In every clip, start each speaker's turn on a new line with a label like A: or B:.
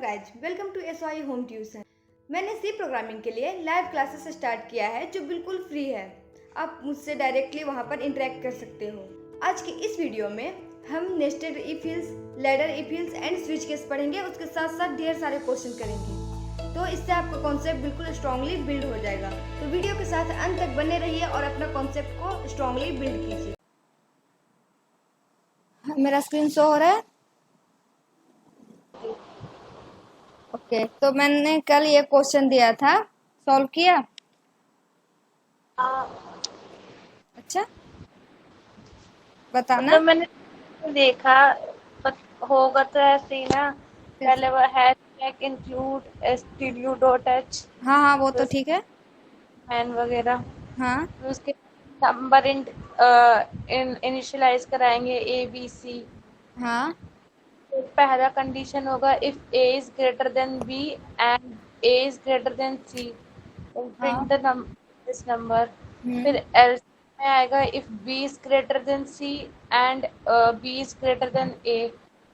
A: Guys, welcome to SY home tuition. मैंने C programming के लिए लाइव क्लासेस स्टार्ट किया है जो बिल्कुल फ्री है। आप मुझसे डायरेक्टली वहां पर इंटरेक्ट कर सकते हो। आज की इस वीडियो में हम nested if hills, ladder if hills and switch case पढ़ेंगे। उसके साथ साथ ढेर सारे क्वेश्चन करेंगे, तो इससे आपका कॉन्सेप्ट बिल्कुल स्ट्रांगली बिल्ड हो जाएगा। तो वीडियो के साथ अंत तक बने रहिए और अपना कॉन्सेप्ट को स्ट्रांगली बिल्ड कीजिए। मेरा स्क्रीन शो हो रहा है? ओके, तो मैंने कल ये क्वेश्चन दिया था, सॉल्व किया? अच्छा, बताना।
B: मतलब मैंने देखा होगा तो ऐसे ही ना। पहले वो हैशटैग इंक्लूड stdu.h
A: हाँ, वो तो ठीक है।
B: मैन वगैरह,
A: हाँ
B: फिर उसके नंबर इनिशियलाइज कराएंगे ABC।
A: हाँ
B: तो पहला कंडीशन होगा if A is greater than B and A is greater than C, print the this number. फिर एल्स में आएगा if B is greater than C and B is greater than A,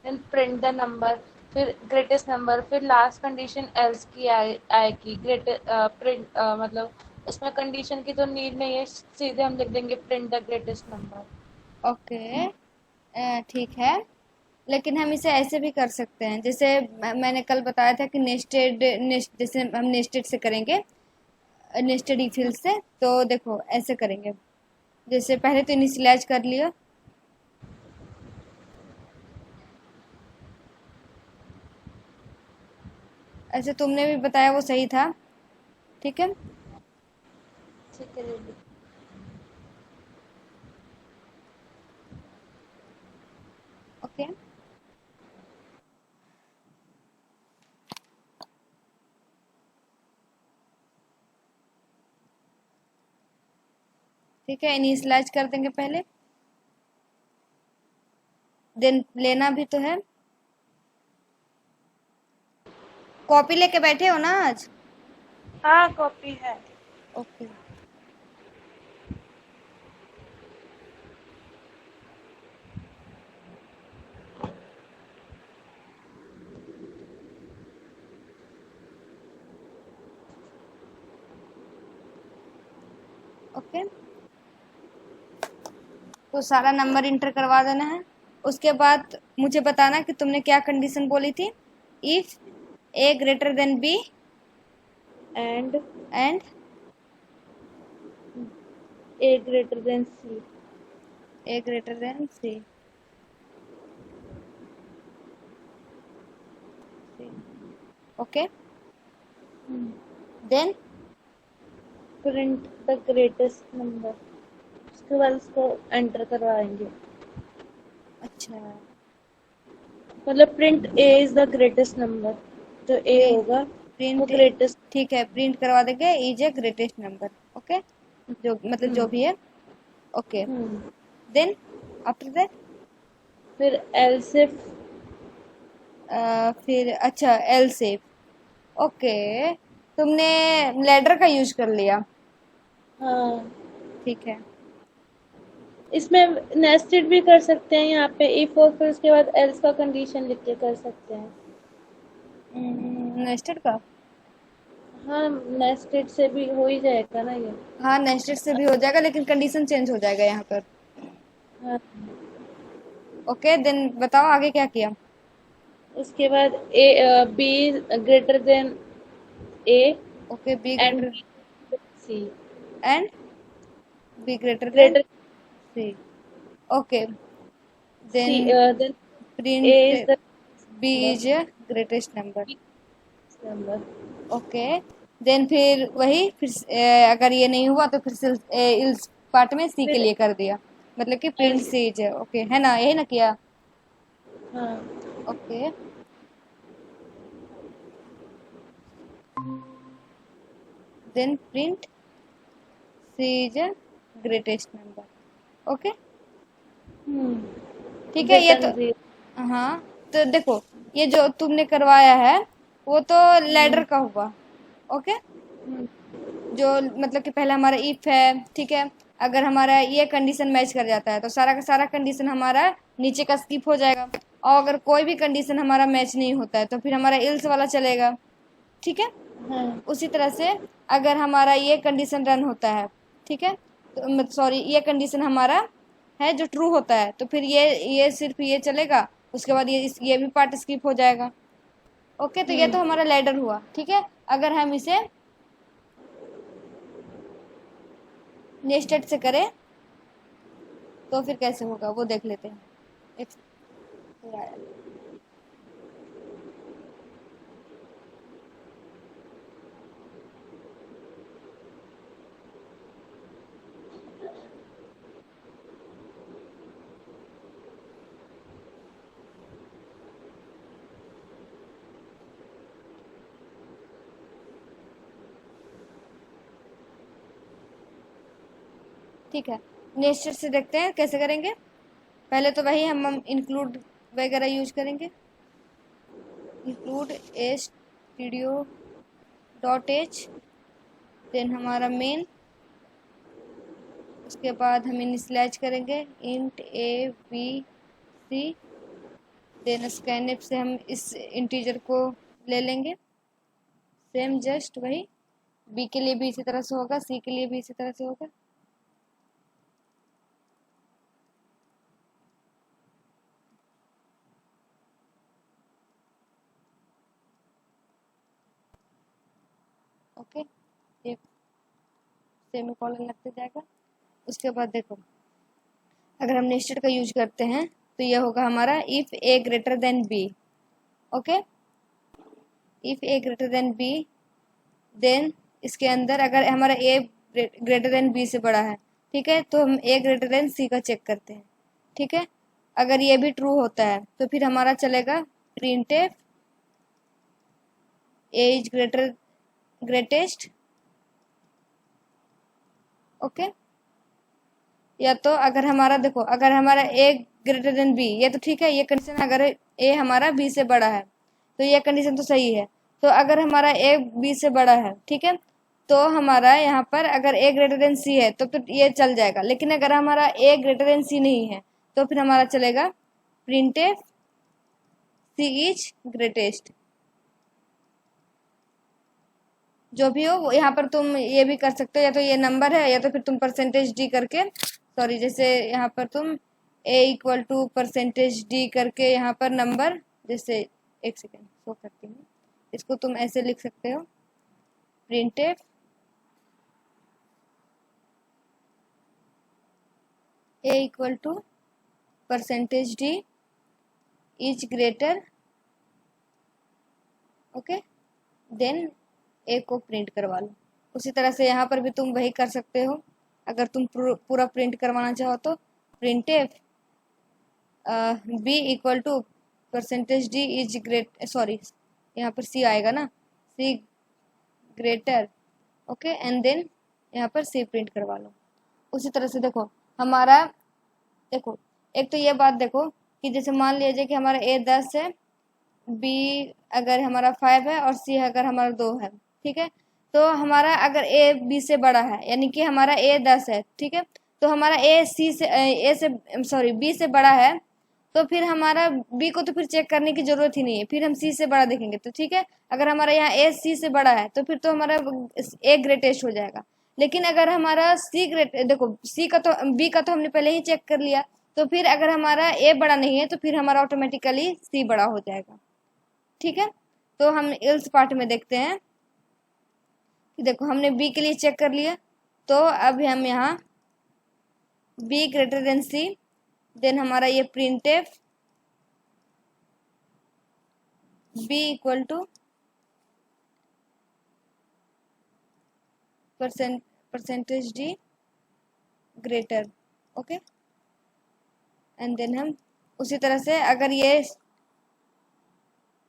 B: then print the number, फिर greatest number. फिर last condition else की आएगी print, मतलब उसमें condition की तो नीड नहीं है, सीधे हम लिख देंगे print the greatest number.
A: Okay, ठीक है। लेकिन हम इसे ऐसे भी कर सकते हैं, जैसे मैंने कल बताया था कि जैसे हम नेस्टेड से करेंगे, नेस्टेड इफ हिल्स से। तो देखो ऐसे करेंगे, जैसे पहले तो इनिशियलाइज कर लिया। ऐसे तुमने भी बताया वो सही था, ठीक है।
B: ठीक है दीदी।
A: ओके, ठीक है, इनिशियलाइज कर देंगे पहले, देन लेना भी तो है। कॉपी लेके बैठे हो ना आज?
B: हाँ कॉपी है।
A: ओके, ओके, तो सारा नंबर इंटर करवा देना है। उसके बाद मुझे बताना कि तुमने क्या कंडीशन बोली थी। If A greater than B
B: and
A: and
B: A greater than C।
A: A greater than C. Okay, then
B: print the greatest number, उसके बाद उसको एंटर करवाएंगे।
A: अच्छा,
B: मतलब print A is the greatest number, जो A होगा वो
A: प्रिंट,
B: ग्रेटेस्ट।
A: ठीक है, प्रिंट करवा देंगे is a greatest number. Okay, जो मतलब जो भी है। ओके, देन आफ्टर दैट
B: फिर एल्स इफ,
A: फिर अच्छा एल सेफ। ओके, तुमने लैडर का यूज कर लिया,
B: हाँ
A: ठीक है।
B: इसमें नेस्टेड भी कर सकते हैं यहाँ पे इफ, और फिर उसके बाद एल्स का कंडीशन लिख के कर सकते हैं।
A: नेस्टेड का,
B: हाँ नेस्टेड से भी हो ही जाएगा ना ये।
A: हाँ नेस्टेड से भी हो जाएगा, लेकिन कंडीशन चेंज हो जाएगा यहाँ पर।
B: हाँ,
A: ओके, देन बताओ आगे क्या किया।
B: उसके बाद B greater than A
A: okay, B
B: and
A: greater
B: C,
A: and B greater than
B: greater
A: C. Okay,
B: C,
A: then
B: then A is
A: print
B: the
A: B
B: number,
A: is greatest number.
B: number।
A: Okay, then फिर वही, फिर अगर ये नहीं हुआ तो फिर इस पार्ट में सी के
B: फिर
A: लिए कर दिया, मतलब कि प्रिंट
B: else,
A: सी है। ओके, है ना, यही ना किया?
B: हाँ
A: okay, then print C is greatest number. Okay, ठीक है। ये तो
B: रिटर्न 0।
A: हाँ, तो देखो ये जो तुमने करवाया है वो तो लैडर का हुआ। ओके, जो मतलब कि पहले हमारा इफ है, ठीक है। अगर हमारा ये कंडीशन मैच कर जाता है तो सारा का सारा कंडीशन हमारा नीचे का स्किप हो जाएगा, और अगर कोई भी कंडीशन हमारा मैच नहीं होता है तो फिर हमारा इल्स वाला चलेगा। ठीक है, उसी तरह से अगर हमारा ये कंडीशन रन होता है, ठीक है, तो सॉरी ये कंडीशन हमारा है जो ट्रू होता है, तो फिर ये सिर्फ ये चलेगा, उसके बाद ये भी पार्ट स्किप हो जाएगा। ओके, तो ये तो हमारा लैडर हुआ। ठीक है, अगर हम इसे नेस्टेड से करें तो फिर कैसे होगा वो देख लेते हैं। ठीक है, नेस्टेड से देखते हैं कैसे करेंगे। पहले तो वही हम इंक्लूड वगैरह यूज करेंगे, include stdio dot H, then हमारा मेन, उसके बाद हम इनिशियलाइज करेंगे int a b c, then scanf से हम इस इंटीजर को ले लेंगे, सेम जस्ट वही b के लिए भी इसी तरह से होगा, c के लिए भी इसी तरह से होगा। ओके, एक सेमीकोलन लगते जाएगा। उसके बाद देखो, अगर हम नेस्टेड का यूज करते हैं तो यह होगा हमारा if a greater than b। Okay, if a greater than b, then इसके अंदर अगर हमारा a ग्रेटर देन b से बड़ा है, ठीक है, तो हम a ग्रेटर देन c का चेक करते हैं। ठीक है, अगर ये भी ट्रू होता है तो फिर हमारा चलेगा printf a is greatest. Okay, या तो अगर हमारा देखो, अगर हमारा a ग्रेटर देन b, ये तो ठीक है, ये कंडीशन अगर a हमारा b से बड़ा है तो ये कंडीशन तो सही है। तो अगर हमारा a b से बड़ा है, ठीक है, तो हमारा यहाँ पर अगर a ग्रेटर देन c है तो ये चल जाएगा। लेकिन अगर हमारा a ग्रेटर देन c नहीं है तो फिर हमारा चलेगा printf c इज ग्रेटेस्ट। जो भी हो वो यहाँ पर तुम ये भी कर सकते हो, या तो ये नंबर है या तो फिर तुम परसेंटेज डी करके, सॉरी, जैसे यहाँ पर तुम a equal to percentage D करके यहाँ पर नंबर, जैसे एक सेकेंड शो करती हूँ, इसको तुम ऐसे लिख सकते हो printf a equal to percentage D is greater, okay, then a को प्रिंट करवा लो। उसी तरह से यहाँ पर भी तुम वही कर सकते हो। अगर तुम पूरा प्रिंट करवाना चाहो तो printf b equal to percentage d is great, sorry यहाँ पर c आएगा ना, c greater, okay, and then यहाँ पर c प्रिंट करवा लो। उसी तरह से देखो हमारा, देखो एक तो ये बात देखो कि जैसे मान लीजिए कि हमारा a 10 है, b अगर हमारा 5 है और c अगर हमारा 2 है, ठीक है, तो हमारा अगर a b से बड़ा है, यानी कि हमारा a 10 है, ठीक है, तो हमारा b से बड़ा है, तो फिर हमारा b को तो फिर चेक करने की जरूरत ही नहीं है, फिर हम c से बड़ा देखेंगे। तो ठीक है, अगर हमारा यहाँ a c से बड़ा है तो फिर तो हमारा a ग्रेटेस्ट हो जाएगा। लेकिन अगर हमारा देखो c का तो b का तो हमने पहले ही चेक कर लिया, तो फिर अगर हमारा a बड़ा नहीं है तो फिर हमारा ऑटोमेटिकली c बड़ा हो जाएगा। ठीक है, तो हम इल्स पार्ट में देखते हैं कि देखो हमने b के लिए चेक कर लिया, तो अब हम यहाँ b greater than c, then हमारा ये printf b equal to percentage d greater, okay, and then हम उसी तरह से अगर ये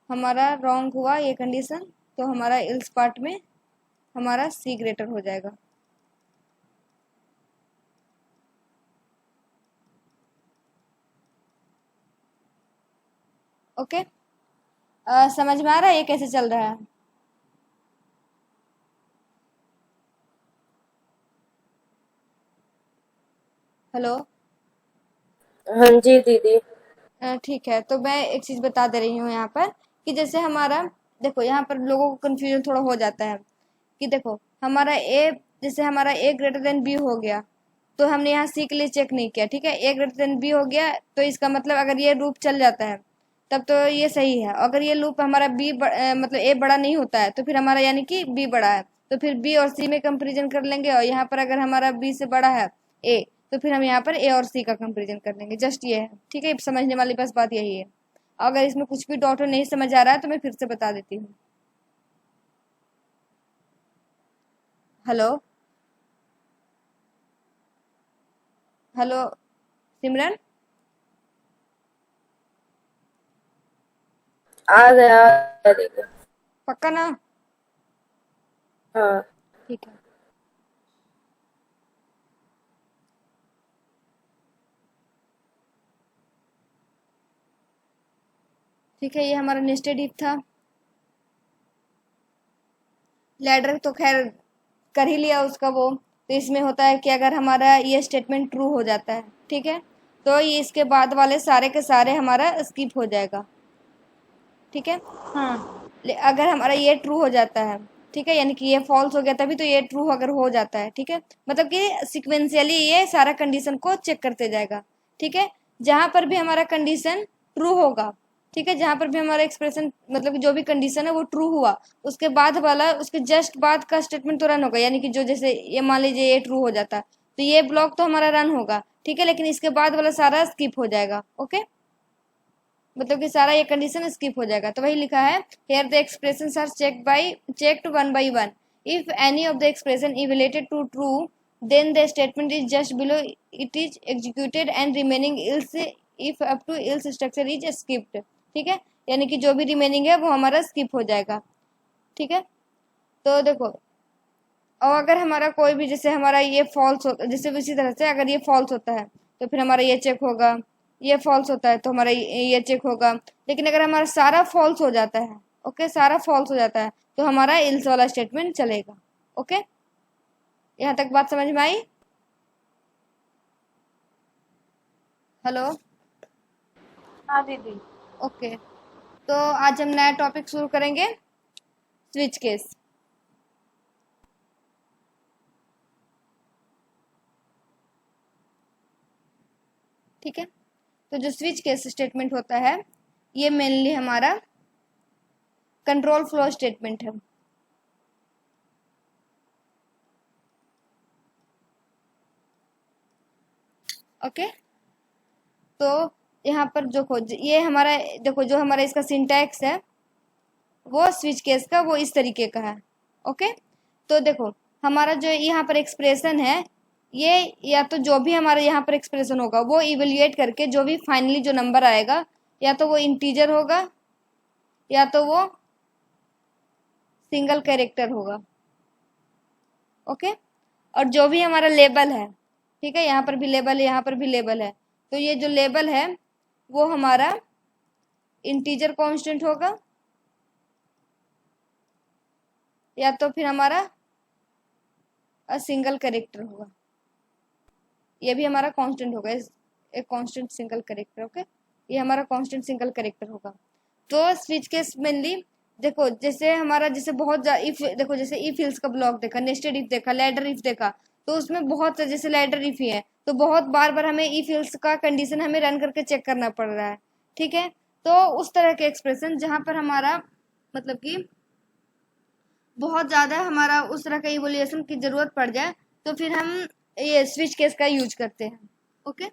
A: हमारा रॉन्ग हुआ ये कंडीशन, तो हमारा इल्स पार्ट में हमारा c ग्रेटर हो जाएगा। ओके, समझ में आ रहा है ये कैसे चल रहा है? हेलो,
B: हाँ जी दीदी।
A: ठीक है, तो मैं एक चीज बता दे रही हूँ यहाँ पर कि जैसे हमारा, देखो यहाँ पर लोगों को कंफ्यूजन थोड़ा हो जाता है कि देखो हमारा ए, जैसे हमारा ए ग्रेटर देन बी हो गया, तो हमने यहाँ सी के लिए चेक नहीं किया, ठीक है, ए ग्रेटर देन बी हो गया, तो इसका मतलब अगर ये लूप चल जाता है तब तो ये सही है। अगर ये लूप हमारा मतलब ए बड़ा नहीं होता है तो फिर हमारा यानी कि बी बड़ा है, तो फिर बी और सी में कंपेरिजन कर लेंगे, और यहाँ पर अगर हमारा बी से बड़ा है ए, तो फिर हम यहाँ पर ए और सी का कंपेरिजन कर लेंगे। जस्ट ये है, ठीक है, समझने वाली बस बात यही है। अगर इसमें कुछ भी डाउट नहीं समझ आ रहा है तो मैं फिर से बता देती हूँ। हेलो, हेलो सिमरन,
B: आ गया देखो।
A: पक्का ना?
B: हाँ।
A: ठीक है, ठीक है, ये हमारा नेस्टेड इफ था। लैडर तो खैर कर ही लिया उसका वो। तो इसमें होता है कि अगर हमारा ये स्टेटमेंट ट्रू हो जाता है, ठीक है, तो ये इसके बाद वाले सारे के सारे हमारा स्किप हो जाएगा, ठीक है। अगर हमारा ये ट्रू हो जाता है, ठीक है, यानी कि ये फॉल्स हो गया तभी तो ये ट्रू अगर हो जाता है, ठीक है, मतलब कि सिक्वेंशियली ये सारा कंडीशन को चेक करते जाएगा, ठीक है। जहां पर भी हमारा कंडीशन ट्रू होगा, ठीक है, जहां पर भी हमारा एक्सप्रेशन मतलब कि जो भी कंडीशन है वो ट्रू हुआ, उसके बाद वाला उसके जस्ट बाद का स्टेटमेंट तो रन होगा, यानी कि जो जैसे ये मान लीजिए ये ट्रू हो जाता तो ये ब्लॉक तो हमारा रन होगा, ठीक है, लेकिन इसके बाद वाला सारा स्किप हो जाएगा। ओके, मतलब कि सारा ये कंडीशन स्किप हो जाएगा। तो वही लिखा है, here the expressions are checked one by one, if any of the expression evaluated to true then the statement is just below it is executed and remaining else if up to else structure is skipped, ठीक है, यानी कि जो भी remaining है वो हमारा skip हो जाएगा, ठीक है। तो देखो, और अगर हमारा कोई भी जैसे हमारा ये फॉल्स हो, जैसे इसी तरह से अगर ये फॉल्स होता है तो फिर हमारा ये चेक होगा, ये फॉल्स होता है तो हमारा ये चेक होगा, लेकिन अगर हमारा सारा फॉल्स हो जाता है, ओके, सारा फॉल्स हो जाता है तो हमारा इल्स वाला स्टेटमेंट चलेगा। ओके, यहाँ तक बात समझ में आई? हेलो,
B: हाँ दीदी।
A: ओके, तो आज हम नया टॉपिक शुरू करेंगे, स्विच केस। ठीक है, तो जो स्विच केस स्टेटमेंट होता है ये मेनली हमारा कंट्रोल फ्लो स्टेटमेंट है। ओके, तो यहाँ पर जो ये हमारा देखो जो हमारा इसका सिंटैक्स है वो स्विच केस का वो इस तरीके का है। ओके, तो देखो हमारा जो यहाँ पर एक्सप्रेशन है ये, या तो जो भी हमारा यहाँ पर एक्सप्रेशन होगा वो इवेल्युएट करके जो भी फाइनली जो नंबर आएगा या तो वो इंटीजर होगा या तो वो सिंगल कैरेक्टर होगा। ओके, और जो भी हमारा लेबल है, ठीक है, यहाँ पर भी लेबल है, यहाँ पर भी लेबल है, तो ये जो लेबल है वो हमारा इंटीजर कांस्टेंट होगा या तो फिर हमारा सिंगल कैरेक्टर होगा, ये भी हमारा कांस्टेंट होगा, एक कांस्टेंट सिंगल कैरेक्टर। ओके, ये हमारा कांस्टेंट सिंगल कैरेक्टर होगा। तो स्विच केस मेनली देखो जैसे हमारा जैसे बहुत इफ देखो जैसे इफ हिल्स का ब्लॉक देखा, नेस्टेड इफ देखा, लैडर इफ देखा, तो उसमें बहुत जैसे लैडर इफ ही है तो बहुत बार बार हमें इफ हिल्स का कंडीशन हमें रन करके चेक करना पड़ रहा है, ठीक है। तो उस तरह के एक्सप्रेशन जहां पर हमारा मतलब कि बहुत ज्यादा हमारा उस तरह का इवोल्यूशन की जरूरत पड़ जाए तो फिर हम ये स्विच केस का यूज करते हैं। ओके,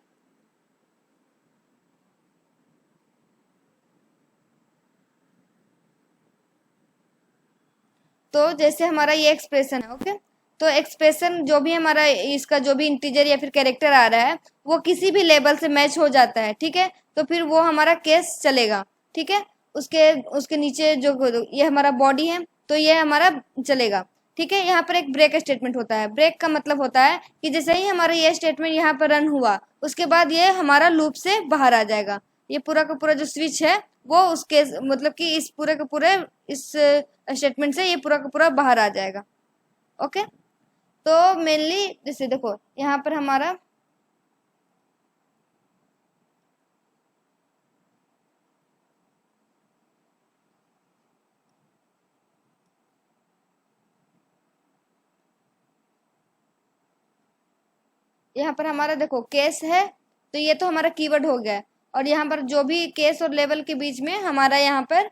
A: तो जैसे हमारा ये एक्सप्रेशन है, ओके, तो एक्सप्रेशन जो भी हमारा इसका जो भी इंटीजर या फिर कैरेक्टर आ रहा है वो किसी भी लेबल से मैच हो जाता है, ठीक है, तो फिर वो हमारा केस चलेगा, ठीक है। उसके उसके नीचे जो ये हमारा बॉडी है तो ये हमारा चलेगा, ठीक है। यहाँ पर एक ब्रेक स्टेटमेंट होता है, ब्रेक का मतलब होता है कि जैसे ही हमारा ये स्टेटमेंट यहाँ पर रन हुआ उसके बाद ये हमारा लूप से बाहर आ जाएगा, ये पूरा का पूरा जो स्विच है वो उसके मतलब कि इस पूरे के पूरे इस स्टेटमेंट से ये पूरा का पूरा बाहर आ जाएगा। ओके, तो मेनली जैसे देखो यहाँ पर हमारा यहाँ पर हमारा देखो केस है, तो ये तो हमारा कीवर्ड हो गया, और यहाँ पर जो भी केस और लेवल के बीच में हमारा यहाँ पर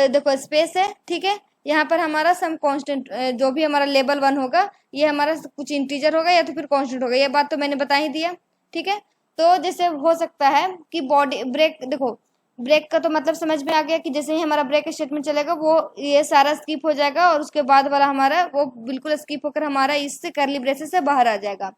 A: देखो स्पेस है, ठीक है। यहाँ पर हमारा सम कांस्टेंट, जो भी हमारा लेवल 1 होगा ये हमारा कुछ इंटीजर होगा या तो फिर कांस्टेंट होगा, ये बात तो मैंने बता ही दिया, ठीक है। तो जैसे हो सकता है कि बॉडी ब्रेक, देखो ब्रेक का तो मतलब समझ में आ गया कि जैसे ही हमारा ब्रेक स्टेटमेंट चलेगा वो ये सारा स्किप हो जाएगा और उसके बाद वाला हमारा वो बिल्कुल स्किप होकर हमारा इससे करली ब्रेसेस से बाहर आ जाएगा।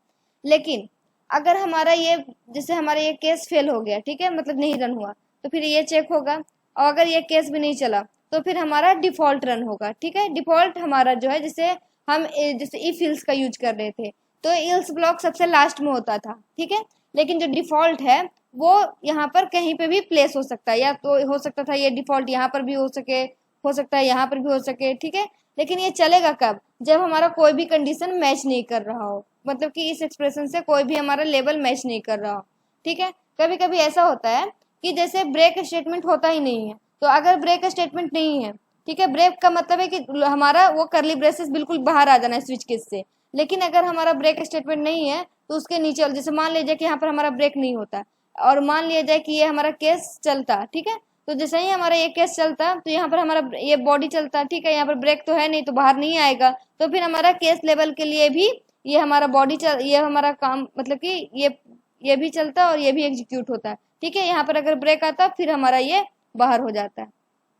A: लेकिन अगर हमारा ये जैसे हमारा ये केस फेल हो गया, ठीक है, मतलब नहीं रन हुआ, तो फिर ये चेक होगा, और अगर ये केस भी नहीं चला तो फिर हमारा डिफॉल्ट रन होगा, ठीक है। डिफॉल्ट हमारा जो है, जैसे हम जैसे इफ इल्स का यूज कर रहे थे तो इल्स ब्लॉक सबसे लास्ट में होता था, ठीक है। लेकिन जो डिफॉल्ट है वो यहाँ पर कहीं पे भी प्लेस हो सकता है, या तो हो सकता था ये डिफॉल्ट यहाँ पर भी हो सकता है यहाँ पर भी हो सके, ठीक है। लेकिन ये चलेगा कब, जब हमारा कोई भी कंडीशन मैच नहीं कर रहा हो, मतलब कि इस एक्सप्रेशन से कोई भी हमारा लेवल मैच नहीं कर रहा हो, ठीक है। कभी कभी ऐसा होता है कि जैसे ब्रेक स्टेटमेंट होता ही नहीं है, तो अगर ब्रेक स्टेटमेंट नहीं है, ठीक है, ब्रेक का मतलब है कि हमारा वो करली ब्रेसेस बिल्कुल बाहर आ जाना है स्विच केस से। लेकिन अगर हमारा ब्रेक स्टेटमेंट नहीं है तो उसके नीचे जैसे मान लीजिए कि यहाँ पर हमारा ब्रेक नहीं होता और मान लिया जाए कि ये हमारा केस चलता, ठीक है। तो जैसे ही हमारा ये केस चलता तो यहाँ पर हमारा ये बॉडी चलता, ठीक है, यहाँ पर ब्रेक तो है नहीं तो बाहर नहीं आएगा, तो फिर हमारा केस लेवल के लिए भी ये हमारा ये हमारा काम, मतलब कि ये भी चलता और ये भी एग्जीक्यूट होता है, ठीक है। यहाँ पर अगर ब्रेक आता फिर हमारा ये बाहर हो जाता है,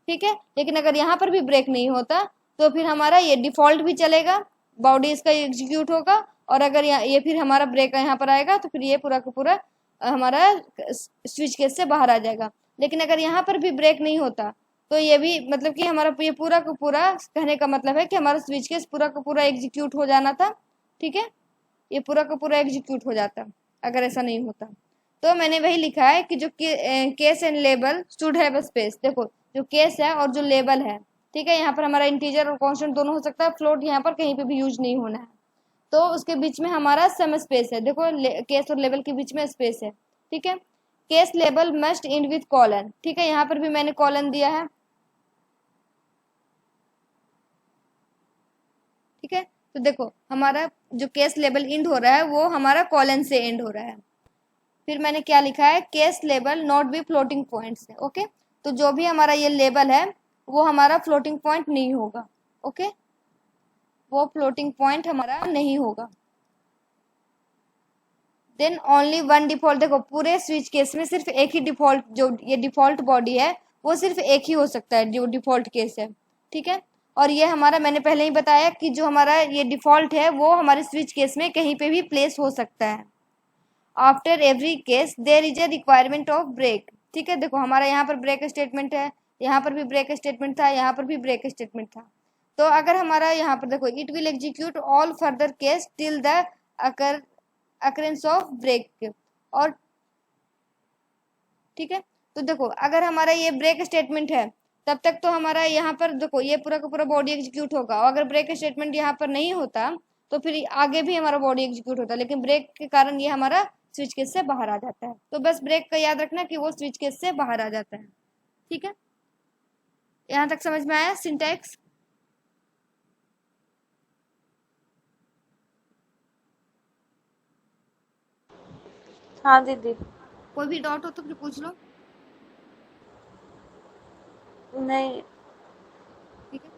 A: ठीक है। लेकिन अगर यहाँ पर भी ब्रेक नहीं होता तो फिर हमारा ये डिफॉल्ट भी चलेगा, बॉडी इसका एग्जीक्यूट होगा, और अगर ये फिर हमारा ब्रेक यहाँ पर आएगा तो फिर ये पूरा का पूरा हमारा स्विच केस से बाहर आ जाएगा। लेकिन अगर यहाँ पर भी ब्रेक नहीं होता तो ये भी मतलब कि हमारा ये पूरा का पूरा कहने का मतलब है कि हमारा स्विच केस पूरा का पूरा एग्जीक्यूट हो जाना था, ठीक है। ये पूरा का पूरा एग्जीक्यूट हो जाता अगर ऐसा नहीं होता। तो मैंने वही लिखा है कि जो case and label should have space. देखो जो केस है और जो लेबल है, ठीक है, यहाँ पर हमारा इंटीजर और कांस्टेंट दोनों हो सकता है, फ्लोट यहाँ पर कहीं पे भी यूज नहीं होना है। तो उसके बीच में हमारा सम स्पेस है, देखो केस और लेबल के बीच में स्पेस है, ठीक है। Case label must and with colon, ठीक है, यहाँ पर भी मैंने कॉलन दिया है, ठीक है। तो देखो हमारा जो केस लेबल एंड हो रहा है वो हमारा कॉलन से एंड हो रहा है। फिर मैंने क्या लिखा है, case label not be floating points है, ओके। तो जो भी हमारा ये लेबल है वो हमारा फ्लोटिंग पॉइंट नहीं होगा, ओके, वो फ्लोटिंग पॉइंट हमारा नहीं होगा। देन ओनली वन डिफॉल्ट, देखो पूरे स्विच केस में सिर्फ एक ही डिफॉल्ट, जो ये डिफॉल्ट बॉडी है वो सिर्फ एक ही हो सकता है जो डिफॉल्ट केस है, ठीक है। और ये हमारा मैंने पहले ही बताया कि जो हमारा ये डिफॉल्ट है वो हमारे स्विच केस में कहीं पे भी प्लेस हो सकता है। After every case there is a requirement of break, ठीक है। देखो हमारा यहाँ पर ब्रेक स्टेटमेंट है, यहाँ पर भी ब्रेक स्टेटमेंट था, यहाँ पर भी ब्रेक स्टेटमेंट था। तो अगर हमारा यहाँ पर देखो it will execute all further case till the occurrence of break, और ठीक है। तो देखो अगर हमारा ये ब्रेक स्टेटमेंट है तब तक तो हमारा यहाँ पर देखो ये पूरा का पूरा बॉडी एग्जीक्यूट होगा, और अगर ब्रेक स्टेटमेंट यहाँ पर नहीं होता तो फिर आगे भी हमारा बॉडी एग्जीक्यूट होता है, लेकिन ब्रेक के कारण ये हमारा स्विच केस से बाहर आ जाता है। तो बस ब्रेक का याद रखना कि वो स्विच केस से बाहर आ जाता है, ठीक है। यहाँ तक समझ में आया सिंटैक्स?
B: हाँ दीदी।
A: कोई भी डाउट हो तो फिर पूछ लो।
B: नहीं।
A: ठीक है,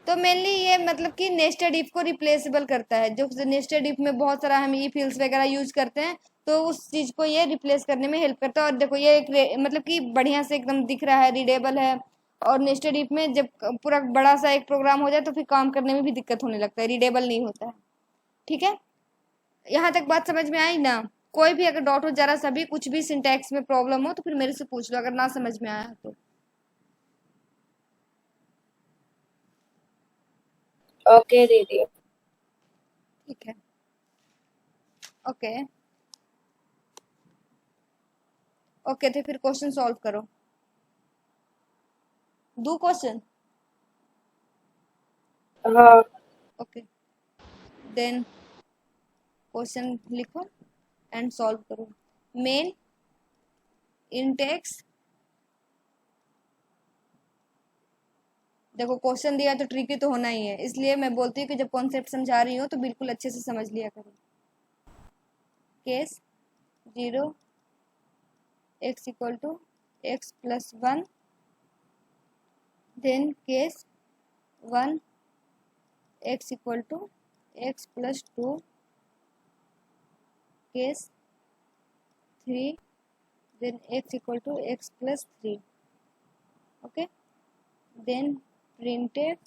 A: तो मेनली ये मतलब कि नेस्टेड इफ को रिप्लेसेबल करता है, जो नेस्टेड इफ में बहुत सारा हम इफ इल्स वगैरह यूज करते हैं तो उस चीज को ये रिप्लेस करने में हेल्प करता है। और देखो ये एक मतलब कि बढ़िया से एकदम दिख रहा है, रीडेबल है। और नेस्टेड इफ में जब पूरा बड़ा सा एक प्रोग्राम हो जाए तो फिर काम करने में भी दिक्कत होने लगता है, रीडेबल नहीं होता है, ठीक है। यहाँ तक बात समझ में आई ना? कोई भी अगर डाउट हो जरा सा भी कुछ भी सिंटैक्स में प्रॉब्लम हो तो फिर मेरे से पूछ लो, अगर ना समझ में आया तो।
B: ओके दीदी।
A: ठीक है, ओके ओके। तो फिर क्वेश्चन सॉल्व करो, दो क्वेश्चन,
B: हाँ।
A: ओके। देन क्वेश्चन लिखो एंड सॉल्व करो। मेन इंटेक्स, देखो क्वेश्चन दिया तो ट्रिकी तो होना ही है, इसलिए मैं बोलती हूँ कि जब कॉन्सेप्ट समझा रही हूँ तो बिल्कुल अच्छे से समझ लिया करो। Case 0 x equal to x plus 1, then case 1 x equal to x plus 2, case 3 then x equal to x plus 3. Okay, then printf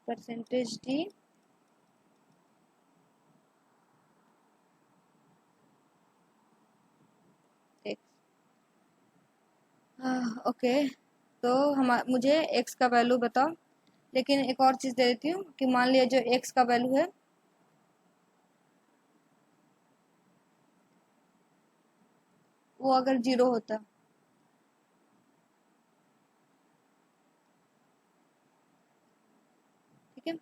A: percentage d x. Okay, तो हम मुझे x का वैल्यू बताओ, लेकिन एक और चीज़ दे देती हूँ कि मान लिया जो x का वैल्यू है वो अगर 0 होता, ठीक है,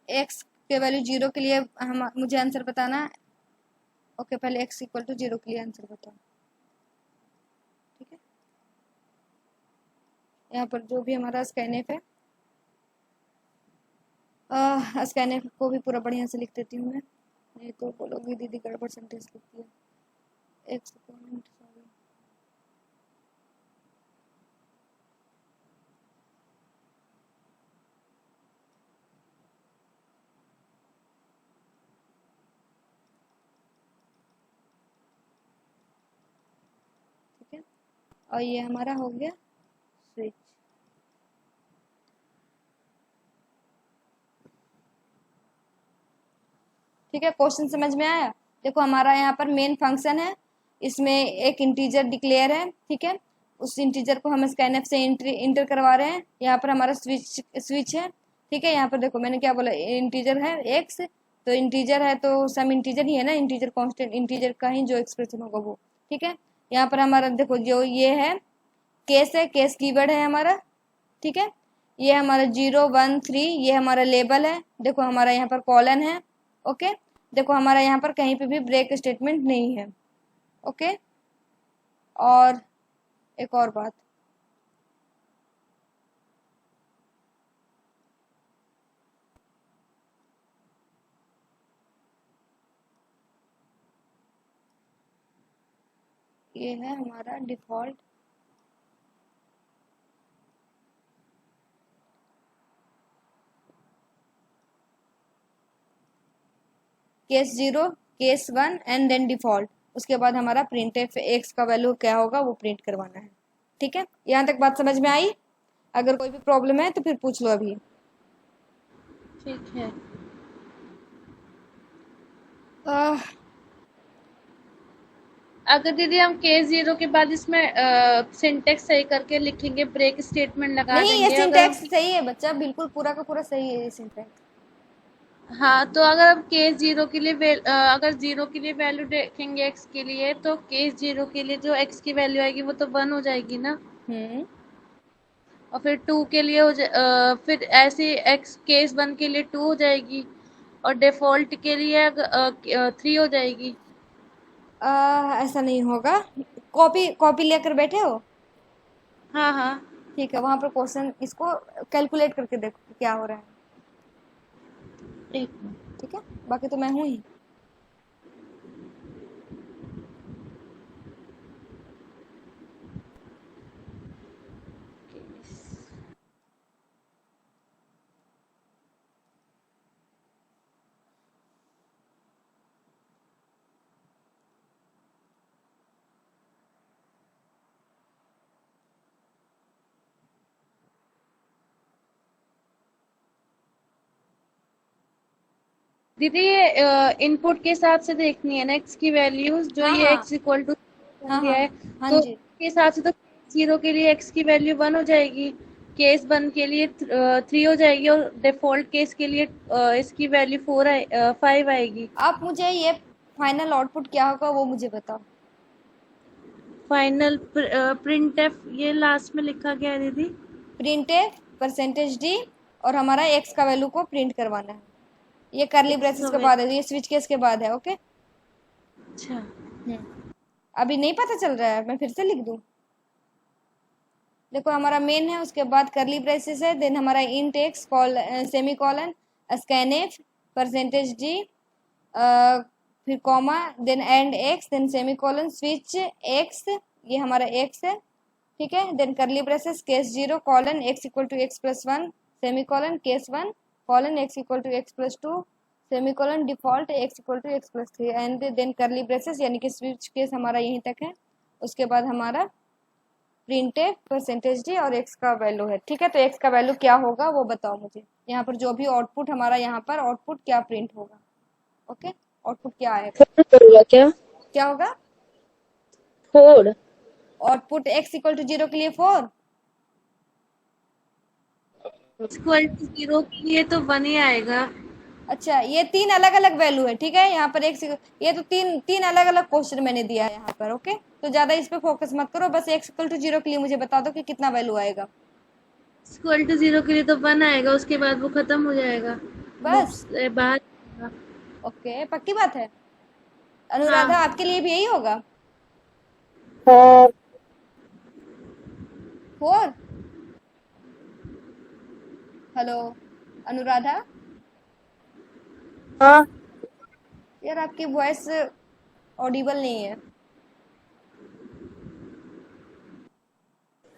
A: x के वैल्यू 0 के लिए हम मुझे आंसर बताना है। ओके, पहले x इक्वल टू 0 के लिए आंसर बताओ, ठीक है। यहाँ पर जो भी हमारा स्कैनएफ है, स्कैनएफ को भी पूरा बढ़िया से लिख देती हूँ मैं, नहीं तो बोलोगी दीदी गड़बड़ सेंटेंस लिखती है। एक्स ठीक है, और ये हमारा हो गया स्विच। ठीक है, क्वेश्चन समझ में आया? देखो हमारा यहाँ पर मेन फंक्शन है, इसमें एक इंटीजर डिक्लेयर है, ठीक है, उस इंटीजर को हम स्कैनएफ से इंटर करवा रहे हैं। यहाँ पर हमारा स्विच है, ठीक है। यहाँ पर देखो मैंने क्या बोला, इंटीजर है एक्स, तो इंटीजर है तो सम इंटीजर ही है ना, इंटीजर कांस्टेंट इंटीजर का ही जो एक्सप्रेशन होगा वो, ठीक है। यहाँ पर हमारा देखो जो ये है केस है, केस कीवर्ड है हमारा, ठीक है। ये हमारा 0 1 3 ये हमारा लेबल है। देखो हमारा यहाँ पर कॉलन है, ओके। देखो हमारा यहाँ पर कहीं पे भी ब्रेक स्टेटमेंट नहीं है, ओके। और एक और बात, ये है हमारा default case 0 case 1 and then default. उसके बाद हमारा प्रिंट एक्स का वैल्यू क्या होगा वो प्रिंट करवाना है, ठीक है। यहाँ तक बात समझ में आई? अगर कोई भी प्रॉब्लम है तो फिर पूछ लो अभी।
B: ठीक है। अगर दीदी हम केस 0 के बाद इसमें सिंटेक्स सही करके लिखेंगे, ब्रेक स्टेटमेंट लगा
A: नहीं,
B: देंगे,
A: ये सिंटैक्स सही है बच्चा, बिल्कुल पूरा का पूरा सही है ये सिंटैक्स।
B: हाँ, तो अगर हम केस 0 के लिए अगर 0 के लिए वैल्यू देखेंगे एक्स के लिए, तो केस 0 के लिए जो एक्स की वैल्यू आएगी वो तो 1 हो जाएगी ना, और फिर 2 के लिए फिर ऐसे एक्स केस 1 के लिए 2 हो जाएगी, और डिफॉल्ट के लिए 3 हो जाएगी।
A: ऐसा नहीं होगा, कॉपी कॉपी लेकर बैठे हो?
B: हाँ हाँ
A: ठीक है, वहां पर क्वेश्चन इसको कैलकुलेट करके देखो क्या हो रहा है,
B: एक मिनट।
A: ठीक है। बाकी तो मैं हूं ही।
B: दीदी ये इनपुट के हिसाब से देखनी है ना एक्स की वैल्यूज, जो
A: हाँ
B: ये
A: हाँ
B: एक्स इक्वल टू
A: हाँ
B: दिया
A: हाँ
B: है,
A: हाँ
B: तो
A: जी।
B: के हिसाब से तो 0 के लिए एक्स की वैल्यू 1 हो जाएगी, केस 1 के लिए 3 हो जाएगी, और डिफॉल्ट केस के लिए इसकी वैल्यू 5 आएगी।
A: आप मुझे ये फाइनल आउटपुट क्या होगा वो मुझे बताओ।
B: फाइनल प्रिंट एफ ये लास्ट में लिखा गया है दीदी,
A: प्रिंट परसेंटेज डी, और हमारा एक्स का वैल्यू को प्रिंट करवाना है। ये करली
B: एक्स
A: ब्रेसेस
B: का
A: के बाद है, ये स्विच केस के बाद है, ओके।
B: अच्छा
A: अभी नहीं पता चल रहा है, मैं फिर से लिख दूं? देखो हमारा मेन है, उसके बाद करली ब्रेसेस है, देन हमारा int x semicolon scanf percentage d, फिर comma, then and x, then semicolon, switch x, ये हमारा एक्स है, ठीक है। Then curly braces, case 0 colon x equal to x plus 1 semicolon, case 1 colon x equal to x plus 2 semicolon, default x equal to x plus 3 and then curly braces, यानी कि switch case हमारा यहीं तक है। उसके बाद हमारा printed percentage D और एक्स का वैल्यू है, ठीक है। तो एक्स का वैल्यू क्या होगा वो बताओ मुझे। यहाँ पर जो भी आउटपुट हमारा यहाँ पर आउटपुट क्या प्रिंट होगा, ओके, आउटपुट क्या आएगा,
C: होगा क्या?
A: क्या होगा
C: 4
A: आउटपुट एक्स इक्वल टू 0 के लिए 4,
B: इक्वल टू 0 के लिए तो 1 ही आएगा।
A: अच्छा ये 3 अलग अलग वैल्यू है, ठीक है। यहाँ पर ये तो तीन अलग अलग क्वेश्चन मैंने दिया है यहाँ पर, ओके। तो ज्यादा इस पे फोकस मत करो, बस एक्स इक्वल टू 0 के लिए मुझे बता दो कि कितना वैल्यू आएगा।
B: इक्वल टू 0 के लिए तो 1 आएगा, उसके बाद वो खत्म हो जाएगा,
A: बस
B: बाहर।
A: ओके, पक्की बात है। अनुराधा
B: हाँ।
A: आपके लिए भी यही होगा
C: हाँ
A: 4? हेलो अनुराधा,
C: हाँ
A: यार आपकी वॉइस ऑडिबल नहीं है।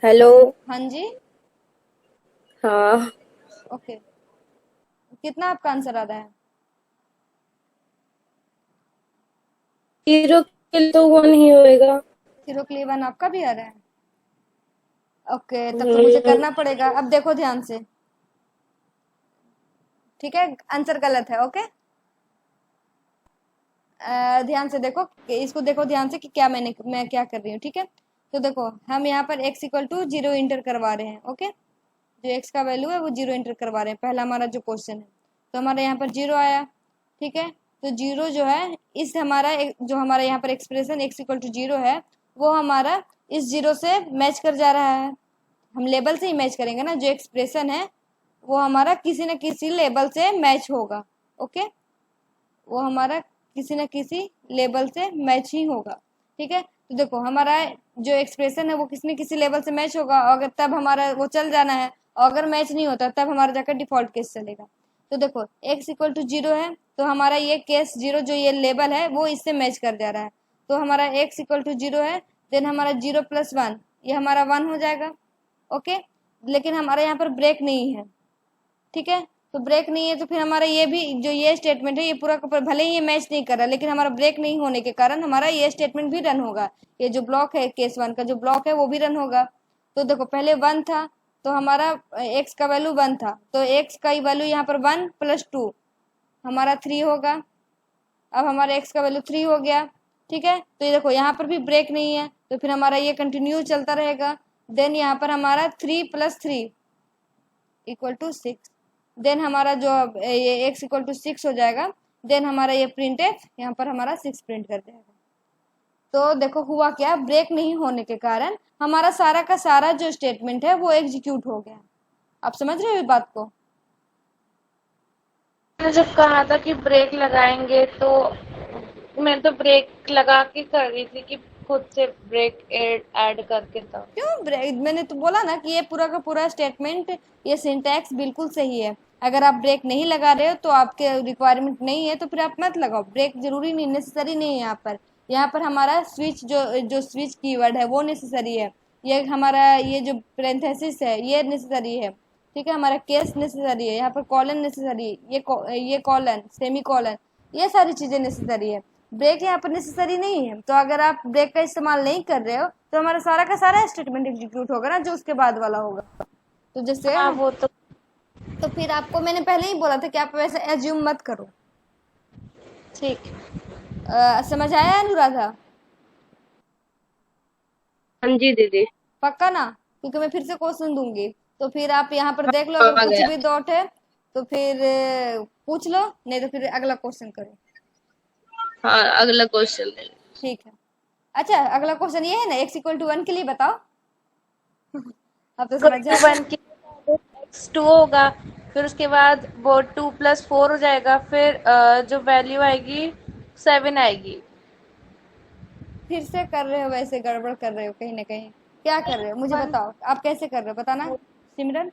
C: हेलो
A: हाँ जी,
C: हाँ
A: ओके। कितना आपका आंसर आ रहा है?
C: 0 के लिए तो 1 ही होएगा।
A: 0 के लिए 1 आपका भी आ रहा है, ओके। तब तो मुझे करना पड़ेगा, अब देखो ध्यान से, ठीक है। आंसर गलत है, ओके। ध्यान से देखो, इसको देखो ध्यान से कि क्या मैं क्या कर रही हूँ, ठीक है। तो देखो हम यहाँ पर x इक्वल टू 0 इंटर करवा रहे हैं, ओके। जो x का वैल्यू है वो 0 इंटर करवा रहे हैं, पहला हमारा जो क्वेश्चन है। तो हमारा यहाँ पर 0 आया, ठीक है। तो 0 जो है इस हमारा जो हमारा यहाँ पर एक्सप्रेशन x इक्वल टू 0 है वो हमारा इस 0 से मैच कर जा रहा है। हम लेबल से ही मैच करेंगे ना, जो एक्सप्रेशन है वो हमारा किसी न किसी लेबल से मैच होगा, ओके। वो हमारा किसी न किसी लेबल से मैच ही होगा, ठीक है। तो देखो हमारा जो एक्सप्रेशन है वो किसी न किसी लेवल से मैच होगा, अगर तब हमारा वो चल जाना है, और अगर मैच नहीं होता तब हमारा जाकर डिफॉल्ट केस चलेगा। तो देखो x इक्वल टू 0 है तो हमारा ये केस 0 जो ये लेबल है वो इससे मैच कर जा रहा है। तो हमारा x इक्वल टू 0 है, देन हमारा 0 प्लस 1 ये हमारा 1 हो जाएगा, ओके। लेकिन हमारा यहाँ पर ब्रेक नहीं है, ठीक है। तो ब्रेक नहीं है तो फिर हमारा ये भी जो ये स्टेटमेंट है ये पूरा का पूरा, भले ही ये मैच नहीं कर रहा लेकिन हमारा ब्रेक नहीं होने के कारण हमारा ये स्टेटमेंट भी रन होगा। ये जो ब्लॉक है केस 1 का जो ब्लॉक है वो भी रन होगा। तो देखो पहले 1 था तो हमारा x का वैल्यू 1 था, तो x का वैल्यू यहाँ पर 1 प्लस 2 हमारा 3 होगा। अब हमारा x का वैल्यू 3 हो गया, ठीक है। तो ये देखो यहाँ पर भी ब्रेक नहीं है तो फिर हमारा ये कंटिन्यू चलता रहेगा। देन यहाँ पर हमारा 3 प्लस 3 इक्वल टू 6, देन हमारा जो ये x इक्वल टू 6 हो जाएगा। देन हमारा ये प्रिंट एफ यहाँ पर हमारा 6 प्रिंट कर देगा। तो देखो हुआ क्या, ब्रेक नहीं होने के कारण हमारा सारा का सारा जो स्टेटमेंट है वो एग्जीक्यूट हो गया। आप समझ रहे हो इस बात को?
B: मैंने जब कहा था कि ब्रेक लगाएंगे तो मैं तो ब्रेक लगा के कर रही थी कि खुद से ब्रेक ऐड करके था।
A: क्यों ब्रेक? मैंने तो बोला ना कि ये पूरा का पूरा स्टेटमेंट ये सिंटैक्स बिल्कुल सही है। अगर आप ब्रेक नहीं लगा रहे हो तो आपके रिक्वायरमेंट नहीं है तो फिर आप मत लगाओ ब्रेक, जरूरी नहीं, नेसेसरी नहीं है। यहाँ पर हमारा स्विच जो स्विच कीवर्ड है वो नेसेसरी है। ये हमारा ये जो पैरेंथेसिस है ये नेसेसरी है, ठीक है। हमारा केस नेसेसरी है, यहाँ पर कॉलन नेसेसरी, ये कॉलन सेमी कॉलन, ये सारी चीजें नेसेसरी है। ब्रेक यहाँ पर नेसेसरी नहीं है। तो अगर आप ब्रेक का इस्तेमाल नहीं कर रहे हो तो हमारा सारा का सारा स्टेटमेंट एग्जीक्यूट होगा ना जो उसके बाद वाला होगा। तो जैसे
B: हाँ वो
A: तो फिर आपको मैंने पहले ही बोला था कि आप वैसे एज्यूम मत करो,
B: ठीक।
A: समझ आया अनुराधा?
C: हाँ जी दीदी।
A: पक्का ना? क्योंकि मैं फिर से क्वेश्चन दूंगी तो फिर आप यहाँ पर देख लो, अगर
C: आ
A: कुछ
C: गया।
A: भी डाउट है तो फिर पूछ लो, नहीं तो फिर अगला क्वेश्चन करो।
C: हाँ अगला क्वेश्चन ले लो।
A: ठीक है। अच्छा अगला क्वेश्चन ये है ना, x इक्वल टू 1 के लिए बताओ। अब तो समझ जाओ।
B: 1 की x2 होगा, फिर उसके बाद वो 2 प्लस 4 हो जाएगा, फिर जो वैल्यू आएगी 7 आएगी।
A: फिर से कर रहे हो, वैसे गड़बड़ कर रहे हो कहीं ना कहीं। क्या कर रहे हो मुझे बताओ, आप कैसे कर रहे हो बताना सिमरन।